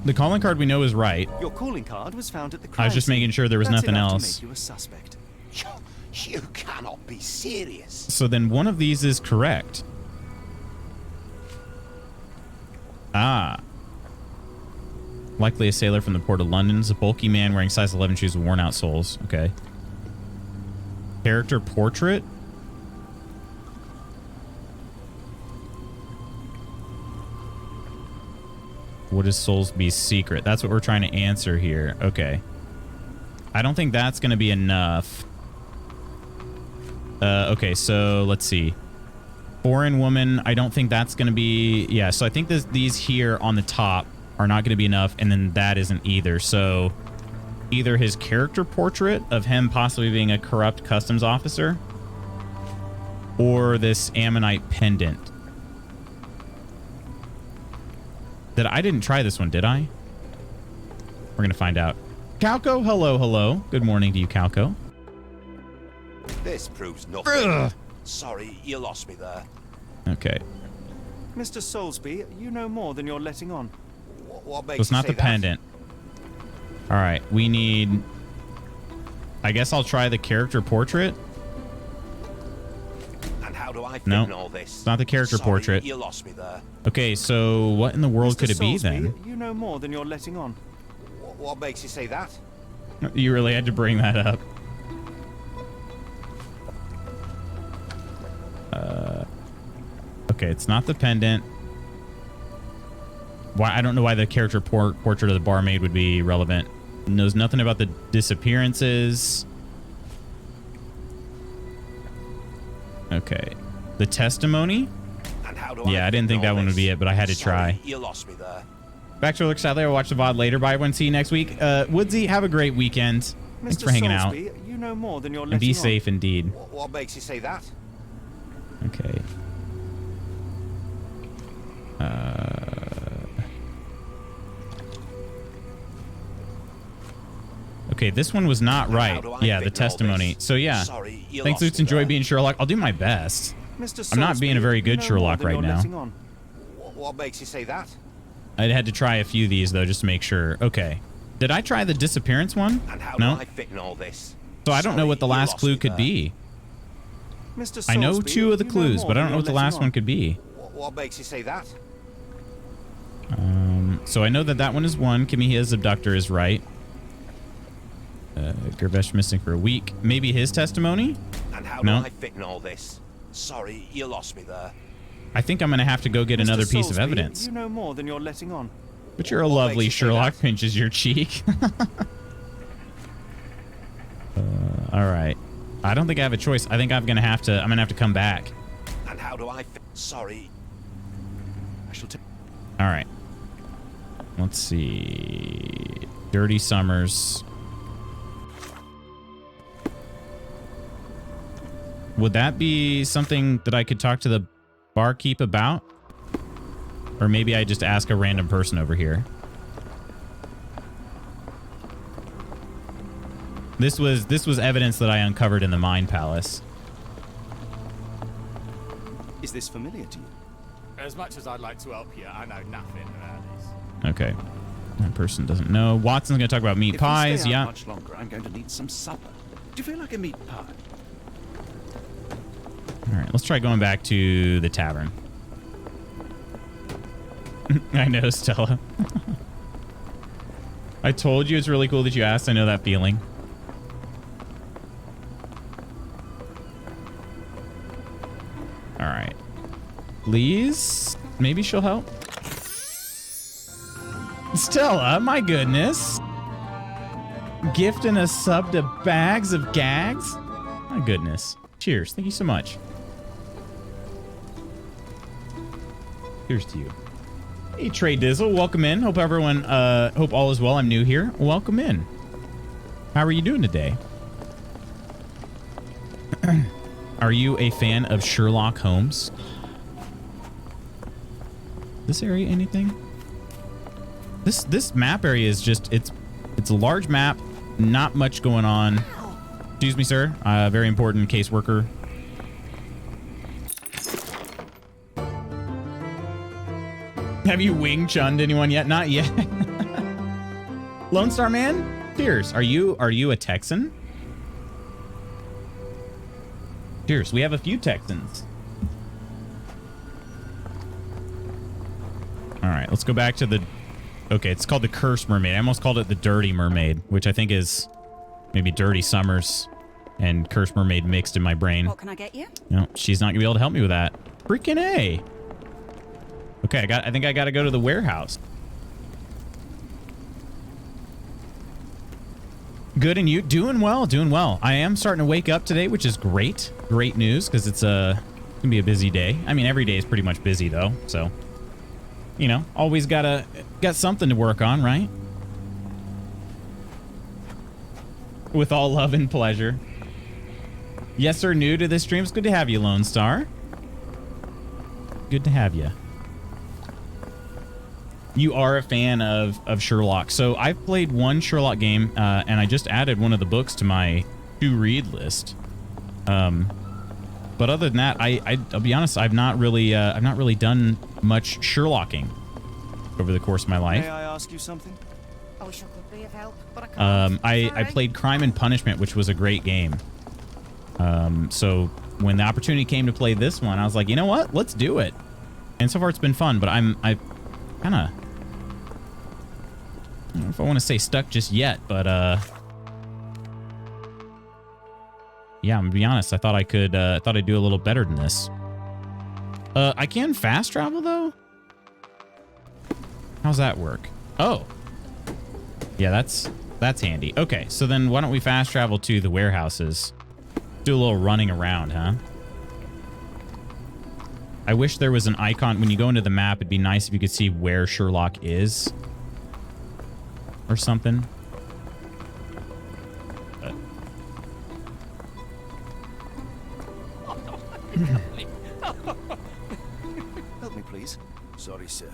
The calling card we know is right. Your calling card was found at the crime I was just making sure there was That's nothing enough else. To make you a suspect. You cannot be serious. So then one of these is correct. Ah. Likely a sailor from the port of London. Is a bulky man wearing size 11 shoes with worn out soles. Okay. Character portrait. What is Soulsby's secret? That's what we're trying to answer here. Okay. I don't think that's going to be enough. Okay, so let's see. Foreign woman, I don't think that's going to be... Yeah, so I think these here on the top are not going to be enough, and then that isn't either. So either his character portrait of him possibly being a corrupt customs officer, or this ammonite pendant. I didn't try this one, did I? We're going to find out. Calco, hello, hello. Good morning to you, Calco. This proves nothing. Sorry, you lost me there. Okay. Mr. Soulsby, you know more than you're letting on. What makes So it's you not say the pendant. All right, we need... I guess I'll try the character portrait. And how do I fit No, in all this? it's not the character Sorry, portrait. You lost me there. Okay, so what in the world Mr. could it be Soulsby, then? You know more than you're letting on. What makes you say that? You really had to bring that up. Okay, it's not the pendant. Why? I don't know why the character portrait of the barmaid would be relevant. Knows nothing about the disappearances. Okay. The testimony? And how do Yeah, I didn't think that one would be it, but I had to try. You lost me there. Back to Look Sadly, I'll watch the VOD later. Bye, everyone. See you next week. Woodsy, have a great weekend. Thanks Mr. for hanging out. Soulsby, you know more than you're letting And be on. safe indeed. What makes you say that? Okay. Okay, this one was not right. Yeah, the testimony. So yeah, Sorry, you thanks, lost Lutz. me Enjoy there. being Sherlock. I'll do my best. Mr. I'm not being a Soulsby, very good you know Sherlock more than right you're now. letting on. What makes you say that? I had to try a few of these though, just to make sure. Okay. Did I try the disappearance one? And how No. do I fit in all this? So I don't know what the Sorry, you last lost clue me could there. be. Mr. I know Soulsby, 2 of the you know clues, more but I than don't know what the you're last letting one could be. What makes you say that? So I know that one is 1. Kimmy, his abductor is right. Gervesh missing for a week. Maybe his testimony? And how No. do I fit in all this? Sorry, you lost me there. I think I'm going to have to go get another Mr. piece of Soulsby, evidence. You know more than you're letting on. But you're a What lovely makes you say Sherlock, that? pinches your cheek. All right. I don't think I have a choice. I think I'm going to have to come back. And how do I... Sorry. I shall take... All right. Let's see. Dirty Summers. Would that be something that I could talk to the barkeep about? Or maybe I just ask a random person over here. This was evidence that I uncovered in the Mine Palace. Is this familiar to you? As much as I'd like to help you, I know nothing about this. Okay. That person doesn't know. Watson's going to talk about meat pies. If we stay Yeah. out much longer, I'm going to need some supper. Do you feel like a meat pie? All right. Let's try going back to the tavern. I know, Stella. I told you it's really cool that you asked. I know that feeling. All right. Please? Maybe she'll help? Stella, my goodness. Gifting a sub to Bags of Gags? My goodness. Cheers. Thank you so much. Here's to you. Hey, Trey Dizzle. Welcome in. Hope everyone, hope all is well. I'm new here. Welcome in. How are you doing today? Are you a fan of Sherlock Holmes? This area, anything? This map area is just, it's a large map, not much going on. Excuse me, sir. Very important caseworker. Have you Wing Chunned anyone yet? Not yet. Lone Star Man? Cheers. Are you a Texan? Cheers. We have a few Texans. All right, let's go back to the... Okay, it's called the Cursed Mermaid. I almost called it the Dirty Mermaid, which I think is maybe Dirty Summers and Cursed Mermaid mixed in my brain. What can I get you? No, she's not gonna be able to help me with that. Freaking A. Okay, I think I gotta go to the warehouse. Good, and you? Doing well, doing well. I am starting to wake up today, which is great. Great news, because it's gonna be a busy day. I mean, every day is pretty much busy though, so you know, always got something to work on, right? With all love and pleasure. Yes, sir, new to this stream. It's good to have you, Lone Star. Good to have you. You are a fan of Sherlock. So I've played one Sherlock game, and I just added one of the books to my to-read list. But other than that, I'll be honest, I've not really done much Sherlocking over the course of my life. May I ask you something? I wish I could be of help, but I can't. I played Crime and Punishment, which was a great game. So when the opportunity came to play this one, I was like, you know what? Let's do it. And so far it's been fun, but I kind of, I don't know if I want to say stuck just yet, but yeah, I'm gonna be honest. I thought I'd do a little better than this. I can fast travel though. How's that work? Oh, yeah, that's handy. Okay, so then why don't we fast travel to the warehouses? Do a little running around, huh? I wish there was an icon when you go into the map. It'd be nice if you could see where Sherlock is or something. But... Help me, please. Sorry, sir.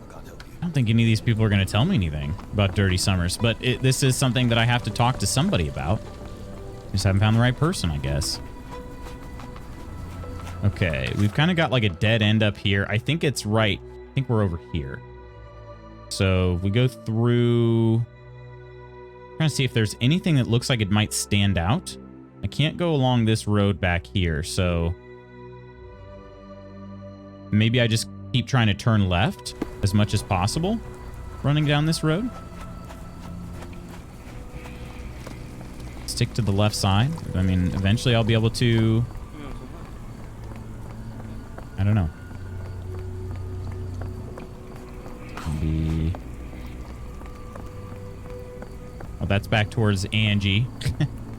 I can't help you. I don't think any of these people are going to tell me anything about Dirty Summers, but this is something that I have to talk to somebody about. Just haven't found the right person, I guess. Okay, we've kind of got like a dead end up here. I think it's right. I think we're over here. So if we go through... I'm trying to see if there's anything that looks like it might stand out. I can't go along this road back here, so... maybe I just keep trying to turn left as much as possible running down this road. Stick to the left side. I mean, eventually I'll be able to... I don't know. That's back towards Angie.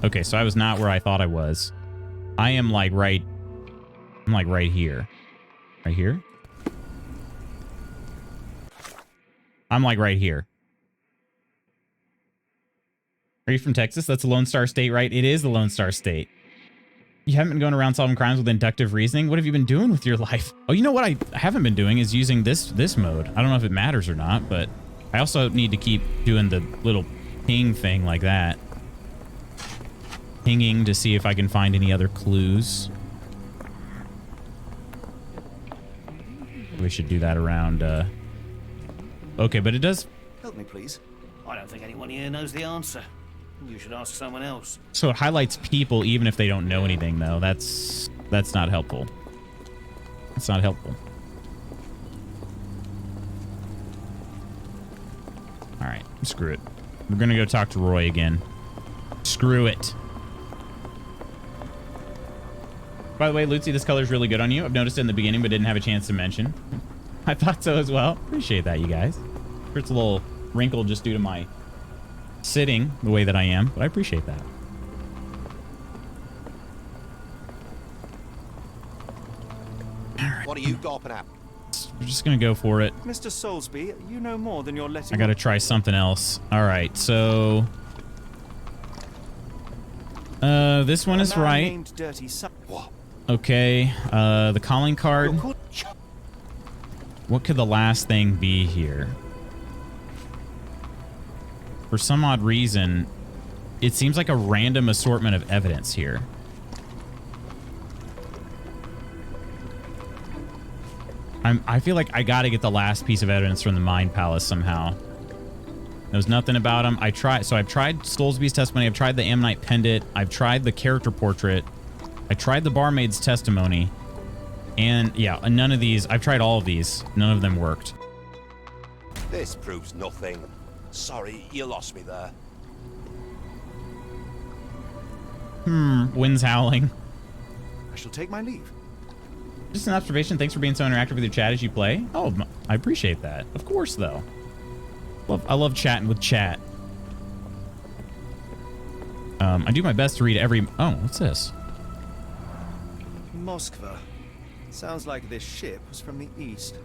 Okay, so I was not where I thought I was. I am like right... I'm like right here. Right here? I'm like right here. Are you from Texas? That's the Lone Star State, right? It is the Lone Star State. You haven't been going around solving crimes with inductive reasoning? What have you been doing with your life? Oh, you know what I haven't been doing is using this mode. I don't know if it matters or not, but I also need to keep doing the little ping thing like that. Pinging to see if I can find any other clues. We should do that around, Okay, but it does... Help me, please. I don't think anyone here knows the answer. You should ask someone else. So it highlights people even if they don't know anything, though. That's not helpful. That's not helpful. All right, screw it. We're going to go talk to Roy again. Screw it. By the way, Lucy, this color is really good on you. I've noticed it in the beginning, but didn't have a chance to mention. I thought so as well. Appreciate that, you guys. It's a little wrinkle just due to my sitting the way that I am, but I appreciate that. What are you gawping at? We're just gonna go for it. Mr. Soulsby, you know more than you're letting... I gotta try something else. All right, so... this one is right. Okay, the calling card. What could the last thing be here? For some odd reason, it seems like a random assortment of evidence here. I feel like I gotta get the last piece of evidence from the Mind Palace somehow. There's nothing about him. I've tried Soulsby's testimony. I've tried the Ammonite pendant. I've tried the character portrait. I tried the barmaid's testimony. And yeah, none of these. I've tried all of these. None of them worked. This proves nothing. Sorry, you lost me there. Wind's howling. I shall take my leave. Just an observation. Thanks for being so interactive with your chat as you play. Oh, I appreciate that. Of course, though. I love chatting with chat. I do my best to read every... Oh, what's this? Moskva. Sounds like this ship was from the east.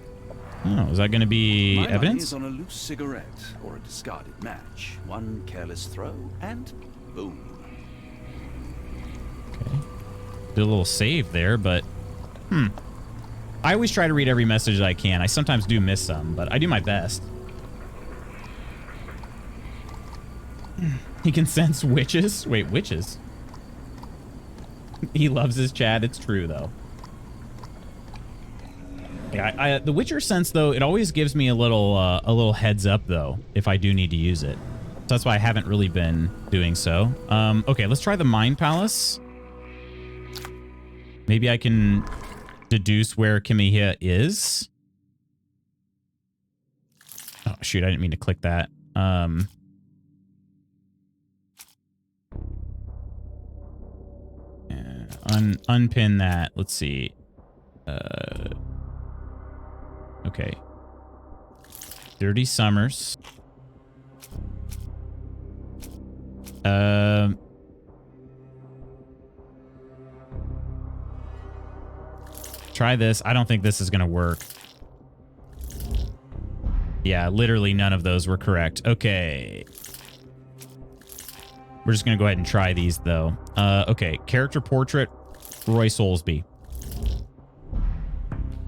Oh, is that going to be My money evidence? is on a loose cigarette or a discarded match. One careless throw and boom. Okay. Did a little save there, but... I always try to read every message that I can. I sometimes do miss some, but I do my best. He can sense witches? Wait, witches? He loves his chat. It's true, though. Yeah, the Witcher sense, though, it always gives me a little heads up, though, if I do need to use it. So that's why I haven't really been doing so. Okay, let's try the Mind Palace. Maybe I can deduce where Kimihia is. Oh, shoot, I didn't mean to click that. Unpin that. Let's see. Okay. Dirty Summers. Try this. I don't think this is going to work. Yeah, literally none of those were correct. Okay. We're just going to go ahead and try these, though. Okay. Character portrait, Roy Soulsby.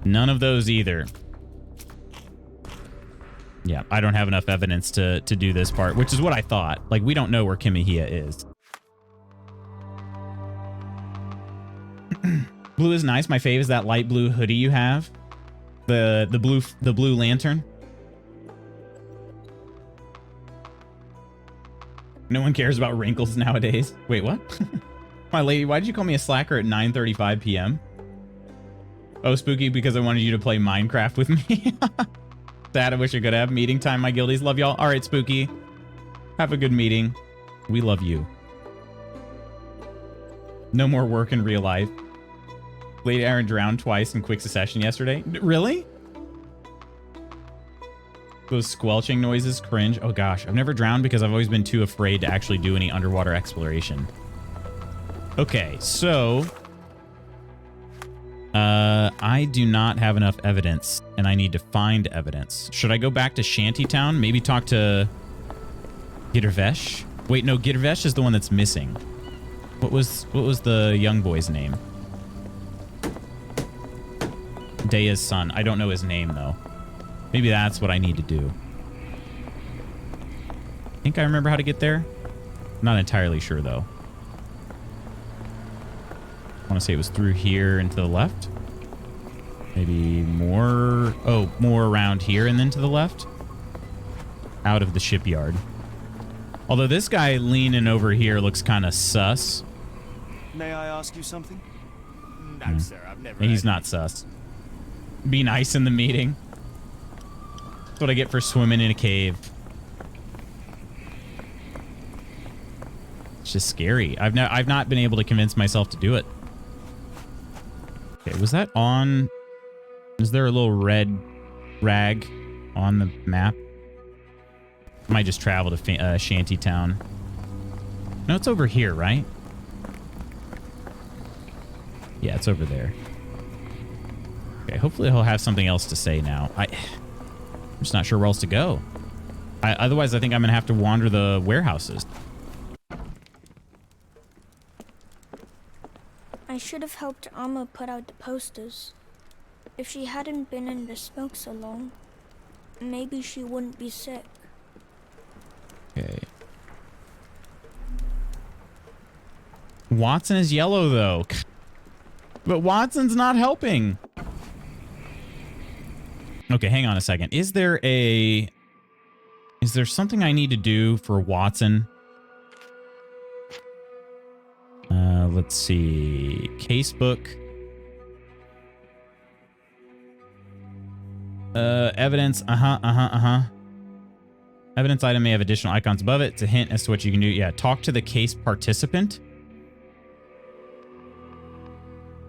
None of those either. Yeah, I don't have enough evidence to do this part, which is what I thought. Like, we don't know where Kimihia is. Blue is nice. My fave is that light blue hoodie you have. The blue lantern. No one cares about wrinkles nowadays. Wait, what? My lady, why did you call me a slacker at 9:35 p.m.? Oh, Spooky, because I wanted you to play Minecraft with me. Sad, I wish I could have. Meeting time, my guildies. Love y'all. All right, Spooky. Have a good meeting. We love you. No more work in real life. Lady Aaron drowned twice in quick succession yesterday. Really? Those squelching noises, cringe. Oh gosh, I've never drowned because I've always been too afraid to actually do any underwater exploration. Okay, so I do not have enough evidence, and I need to find evidence. Should I go back to Shantytown? Maybe talk to Girvesh? Wait, no, Girvesh is the one that's missing. What was the young boy's name? Daya's son. I don't know his name though. Maybe that's what I need to do. I think I remember how to get there. I'm not entirely sure though. I want to say it was through here and to the left. Maybe more. Oh, more around here and then to the left. Out of the shipyard. Although this guy leaning over here looks kind of sus. May I ask you something? No, sir, I've never. He's not sus. Be nice in the meeting. That's what I get for swimming in a cave. It's just scary. I've not been able to convince myself to do it. Okay, was that on? Is there a little red rag on the map? I might just travel to Shantytown. No, it's over here, right? Yeah, it's over there. Okay, hopefully he'll have something else to say now. I'm just not sure where else to go. Otherwise, I think I'm going to have to wander the warehouses. I should have helped Amma put out the posters. If she hadn't been in the smoke so long, maybe she wouldn't be sick. Okay. Watson is yellow, though. But Watson's not helping. Okay, hang on a second. Is there something I need to do for Watson? Let's see. Casebook. Evidence. Evidence item may have additional icons above it. It's a hint as to what you can do. Yeah, talk to the case participant.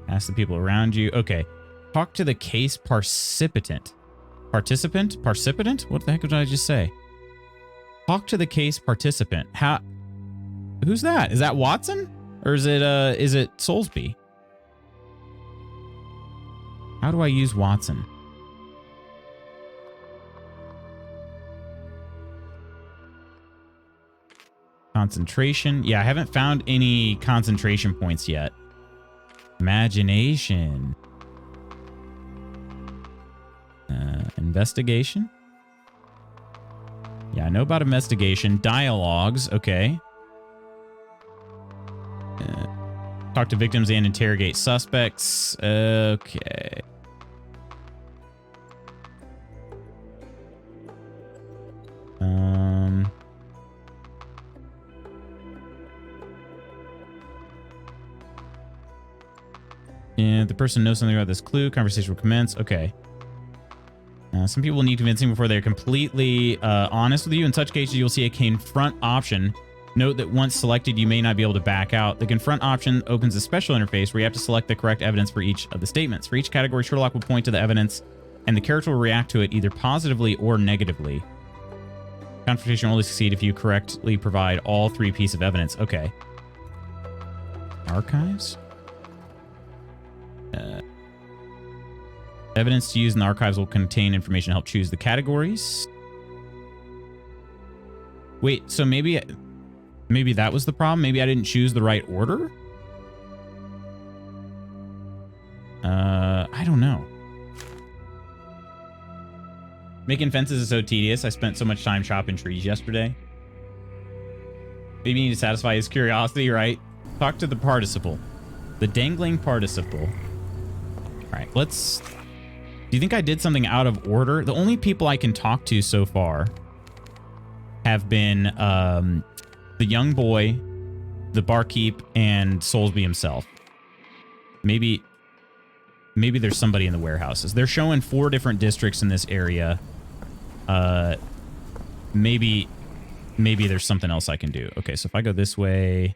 Ask the people around you. Okay. Talk to the case participant. Participant? Participant? What the heck did I just say? Talk to the case participant. How? Who's that? Is that Watson? Or is it Soulsby? How do I use Watson? Concentration. Yeah, I haven't found any concentration points yet. Imagination. Investigation. Yeah, I know about investigation. Dialogues. Okay. Talk to victims and interrogate suspects. Okay. And the person knows something about this clue. Conversation will commence. Okay. Some people need convincing before they're completely honest with you. In such cases, you'll see a confront option. Note that once selected, you may not be able to back out. The confront option opens a special interface where you have to select the correct evidence for each of the statements. For each category, Sherlock will point to the evidence, and the character will react to it either positively or negatively. Confrontation will only succeed if you correctly provide all three pieces of evidence. Okay. Archives? Evidence to use in the archives will contain information to help choose the categories. Wait, so maybe that was the problem? Maybe I didn't choose the right order? I don't know. Making fences is so tedious. I spent so much time chopping trees yesterday. Maybe you need to satisfy his curiosity, right? Talk to the participle. The dangling participle. All right, let's... Do you think I did something out of order? The only people I can talk to so far have been the young boy, the barkeep, and Soulsby himself. Maybe there's somebody in the warehouses. They're showing 4 different districts in this area. Maybe there's something else I can do. Okay, so if I go this way,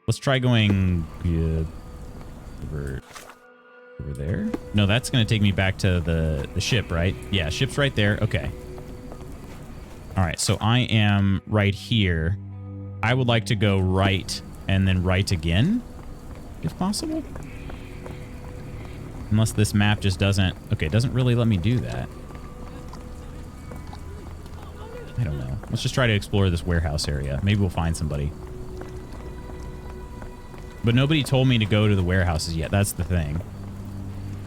let's try going over there. No, that's going to take me back to the ship, right? Yeah, ship's right there. Okay. All right, so I am right here. I would like to go right and then right again, if possible. Unless this map just doesn't... Okay, it doesn't really let me do that. I don't know. Let's just try to explore this warehouse area. Maybe we'll find somebody. But nobody told me to go to the warehouses yet. That's the thing.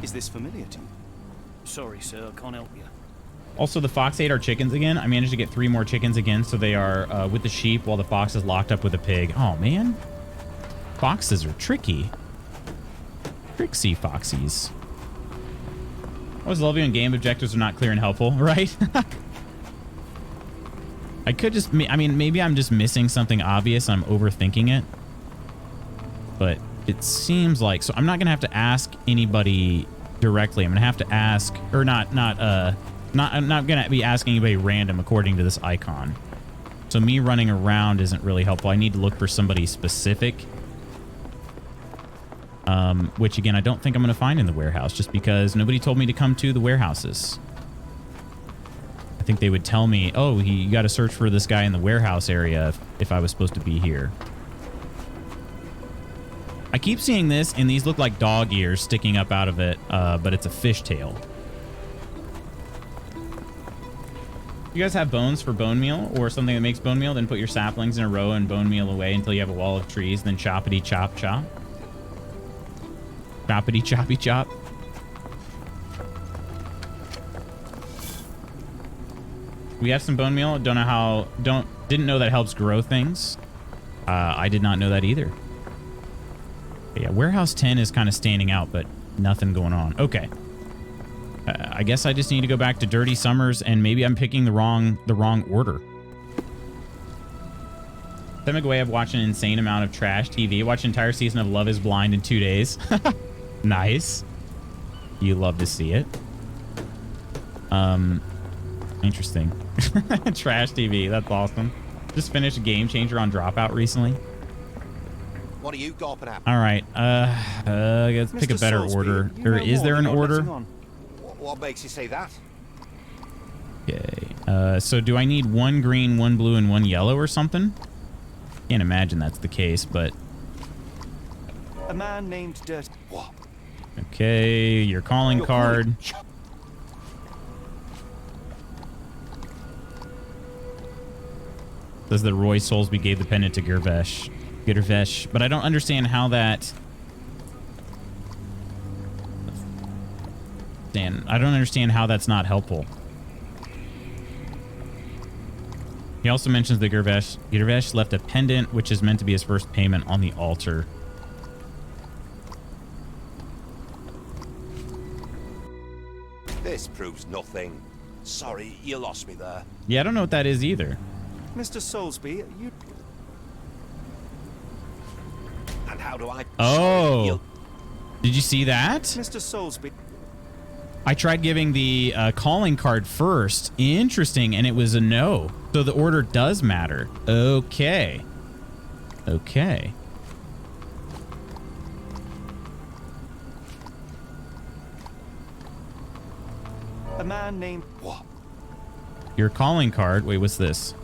Is this familiar to you? Sorry, sir, I can't help you. Also, the fox ate our chickens again. I managed to get 3 more chickens again, so they are with the sheep while the fox is locked up with a pig. Oh, man. Foxes are tricky. Tricksy foxies. I always love you when game objectives are not clear and helpful, right? I could just... I mean, maybe I'm just missing something obvious. I'm overthinking it. But it seems like... So I'm not going to have to ask anybody directly. I'm going to have to ask... Or I'm not going to be asking anybody random according to this icon. So me running around isn't really helpful. I need to look for somebody specific. Which, again, I don't think I'm going to find in the warehouse just because nobody told me to come to the warehouses. I think they would tell me, oh, you got to search for this guy in the warehouse area if I was supposed to be here. I keep seeing this, and these look like dog ears sticking up out of it, but it's a fishtail. You guys have bones for bone meal or something that makes bone meal? Then put your saplings in a row and bone meal away until you have a wall of trees. Then choppity chop chop. Choppity choppy chop. We have some bone meal. Don't know how. Didn't know that helps grow things. I did not know that either. Yeah, warehouse 10 is kind of standing out, but nothing going on. Okay. I guess I just need to go back to Dirty Summers, and maybe I'm picking the wrong order. Time away, I've watched an insane amount of trash TV. Watched an entire season of Love is Blind in 2 days. Nice. You love to see it. Interesting. Trash TV. That's awesome. Just finished Game Changer on Dropout recently. What are you gawping at? All right. Let's pick a better order. Or is there an order? What makes you say that? Okay. So do I need 1 green, 1 blue, and 1 yellow or something? Can't imagine that's the case, but... A man named Dirty... What? Okay, your calling card. Says that Roy Soulsby gave the pendant to Girvesh. But I don't understand how that... I don't understand how that's not helpful. He also mentions that Girvesh left a pendant, which is meant to be his first payment on the altar. This proves nothing. Sorry, you lost me there. Yeah, I don't know what that is either. Mr. Soulsby, you... And how do I... Oh. Did you see that? Mr. Soulsby... I tried giving the calling card first. Interesting, and it was a no. So the order does matter. Okay. Okay. A man named... What? Your calling card... Wait, what's this?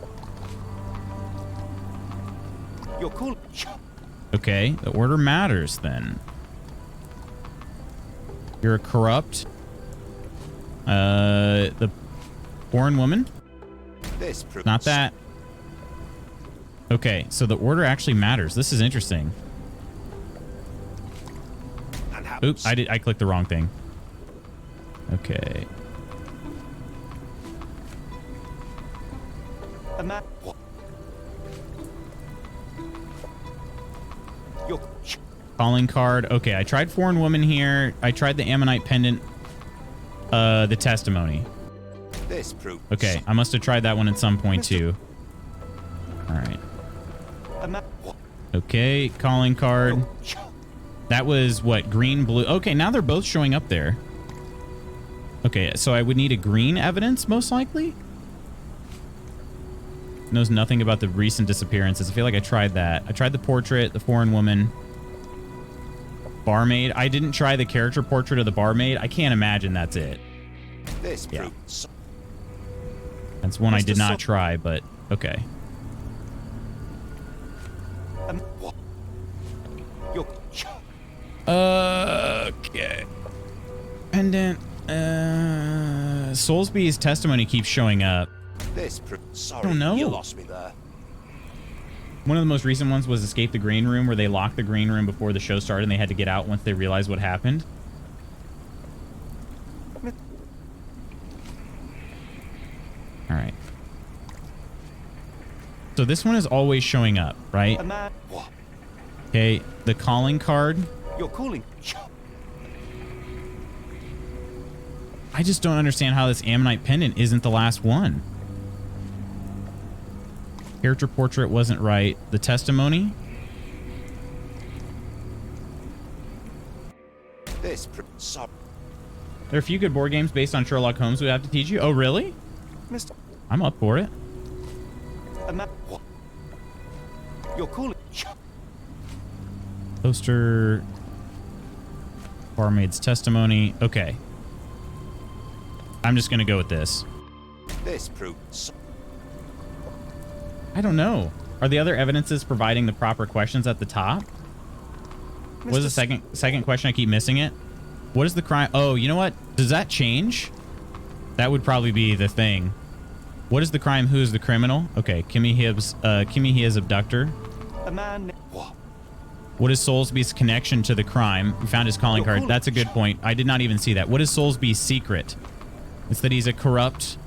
You're cool... Okay, the order matters then. You're a corrupt... the foreign woman? This proves... Not that. Okay, so the order actually matters. This is interesting. Oops, I clicked the wrong thing. Okay. A man... You're... Calling card. Okay, I tried foreign woman here. I tried the Ammonite pendant. The testimony. This proves... Okay, I must have tried that one at some point too. All right. Okay, calling card. That was what, green, blue. Okay, now they're both showing up there. Okay, so I would need a green evidence, most likely. Knows nothing about the recent disappearances. I feel like I tried that. I tried the portrait, the foreign woman. Barmaid. I didn't try the character portrait of the barmaid. I can't imagine that's it. This yeah. proves... That's one I did Mr. not try, but okay. You're... Okay. Pendant. Soulsby's testimony keeps showing up. Sorry, I don't know. you lost me there. One of the most recent ones was Escape the Green Room, where they locked the green room before the show started and they had to get out once they realized what happened. All right. So this one is always showing up, right? Okay, the calling card. You're calling. I just don't understand how this Ammonite pendant isn't the last one. Character portrait wasn't right. The testimony. Sorry. There are a few good board games based on Sherlock Holmes we have to teach you. Oh, really? Mr. I'm up for it. You're calling. Poster. Barmaid's testimony. Okay. I'm just going to go with this. This proves. I don't know. Are the other evidences providing the proper questions at the top? What is the second question? I keep missing it. What is the crime? Oh, you know what? Does that change? That would probably be the thing. What is the crime? Who is the criminal? Okay, Kimmy Hibbs' abductor. A man. What is Soulsby's connection to the crime? We found his calling card. That's a good point. I did not even see that. What is Soulsby's secret? It's that he's a corrupt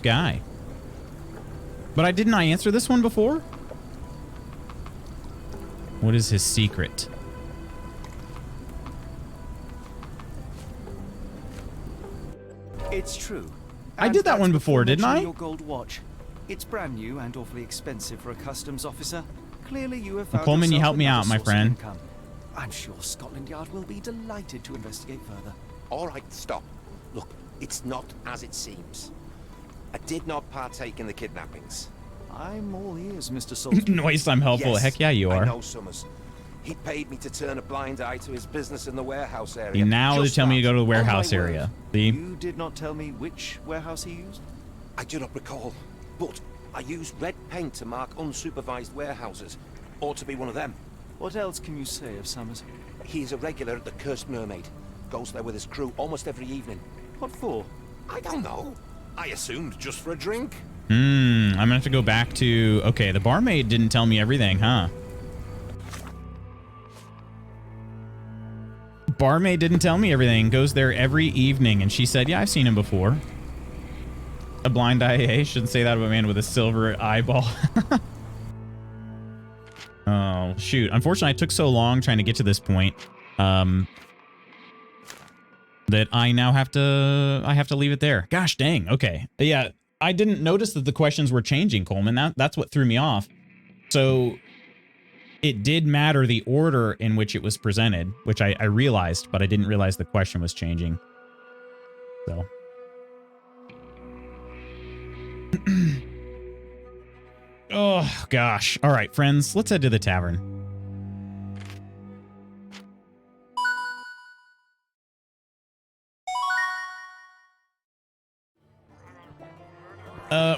guy. But didn't I answer this one before? What is his secret? It's true. I did that one before, didn't I? Your gold watch. It's brand new and awfully expensive for a customs officer. Clearly you have found Coleman, you yourself help me another out, my source of friend. income. I'm sure Scotland Yard will be delighted to investigate further. All right, stop. Look, it's not as it seems. I did not partake in the kidnappings. I'm all ears, Mr. Salt. Noise, I'm helpful. Yes, Heck yeah, you are. I know Summers. He paid me to turn a blind eye to his business in the warehouse area. Now they tell me to go to the On warehouse my word, area. See? You did not tell me which warehouse he used? I do not recall, but I used red paint to mark unsupervised warehouses. Ought to be one of them. What else can you say of Summers? He's a regular at the Cursed Mermaid. Goes there with his crew almost every evening. What for? I don't know. I assumed just for a drink. I'm gonna have to go back to... Okay, the barmaid didn't tell me everything, huh? Barmaid didn't tell me everything. Goes there every evening, and she said, yeah, I've seen him before. A blind eye. Shouldn't say that about a man with a silver eyeball. Oh, shoot. Unfortunately, I took so long trying to get to this point that I now have to leave it there. Gosh dang. Okay. Yeah, I didn't notice that the questions were changing, Coleman. That's what threw me off. So it did matter the order in which it was presented, which I realized, but I didn't realize the question was changing. So. Oh, gosh. All right, friends, let's head to the tavern.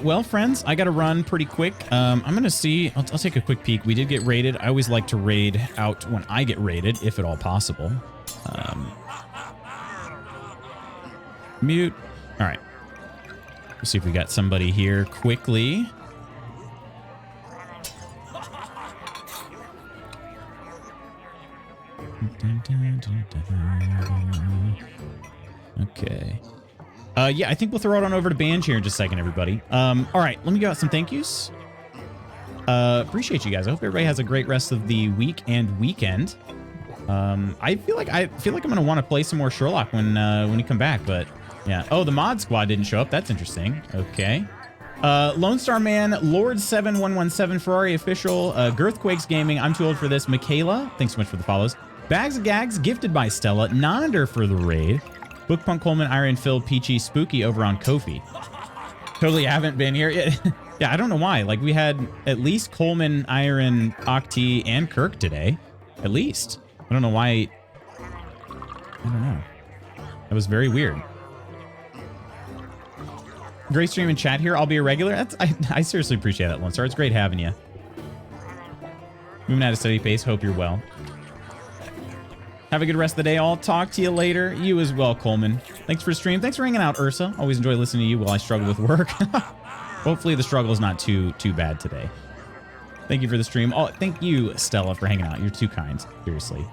Well, friends, I got to run pretty quick. I'm going to see. I'll take a quick peek. We did get raided. I always like to raid out when I get raided, if at all possible. Mute. All right. Let's see if we got somebody here quickly. Okay. Yeah, I think we'll throw it on over to Banj here in just a second, everybody. All right, let me go out some thank yous. Appreciate you guys. I hope everybody has a great rest of the week and weekend. I feel like I'm gonna want to play some more Sherlock when you come back, but yeah. Oh, the mod squad didn't show up. That's interesting. Okay. Lone Star Man, Lord 7117, Ferrari Official, Girthquakes Gaming, I'm too old for this, Michaela, thanks so much for the follows. Bags of Gags, gifted by Stella, Nonder for the raid, Bookpunk Coleman, Iron Phil, Peachy, Spooky over on Kofi. Totally haven't been here. Yeah, I don't know why. Like, we had at least Coleman, Iron, Octi, and Kirk today. At least. I don't know why. I don't know. That was very weird. Great stream and chat here. I'll be a regular. I seriously appreciate that, Lone Star. It's great having you. Moving at a steady pace. Hope you're well. Have a good rest of the day. I'll talk to you later. You as well, Coleman. Thanks for the stream. Thanks for hanging out, Ursa. Always enjoy listening to you while I struggle with work. Hopefully the struggle is not too bad today. Thank you for the stream. Oh, thank you, Stella, for hanging out. You're too kind. Seriously.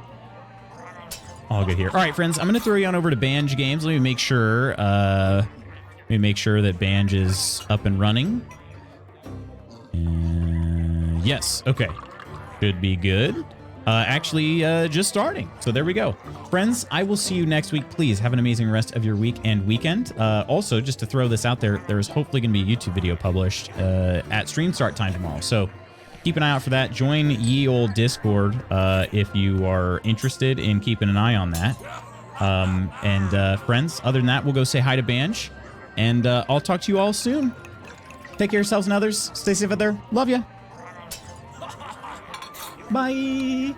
All good here. All right, friends. I'm going to throw you on over to Banj Games. Let me make sure. That Banj is up and running. Yes. Okay. Should be good. Actually, just starting. So there we go. Friends, I will see you next week. Please have an amazing rest of your week and weekend. Also, just to throw this out there, there is hopefully going to be a YouTube video published at stream start time tomorrow. So keep an eye out for that. Join ye old Discord if you are interested in keeping an eye on that. Friends, other than that, we'll go say hi to Banj. And I'll talk to you all soon. Take care of yourselves and others. Stay safe out there. Love ya. Bye.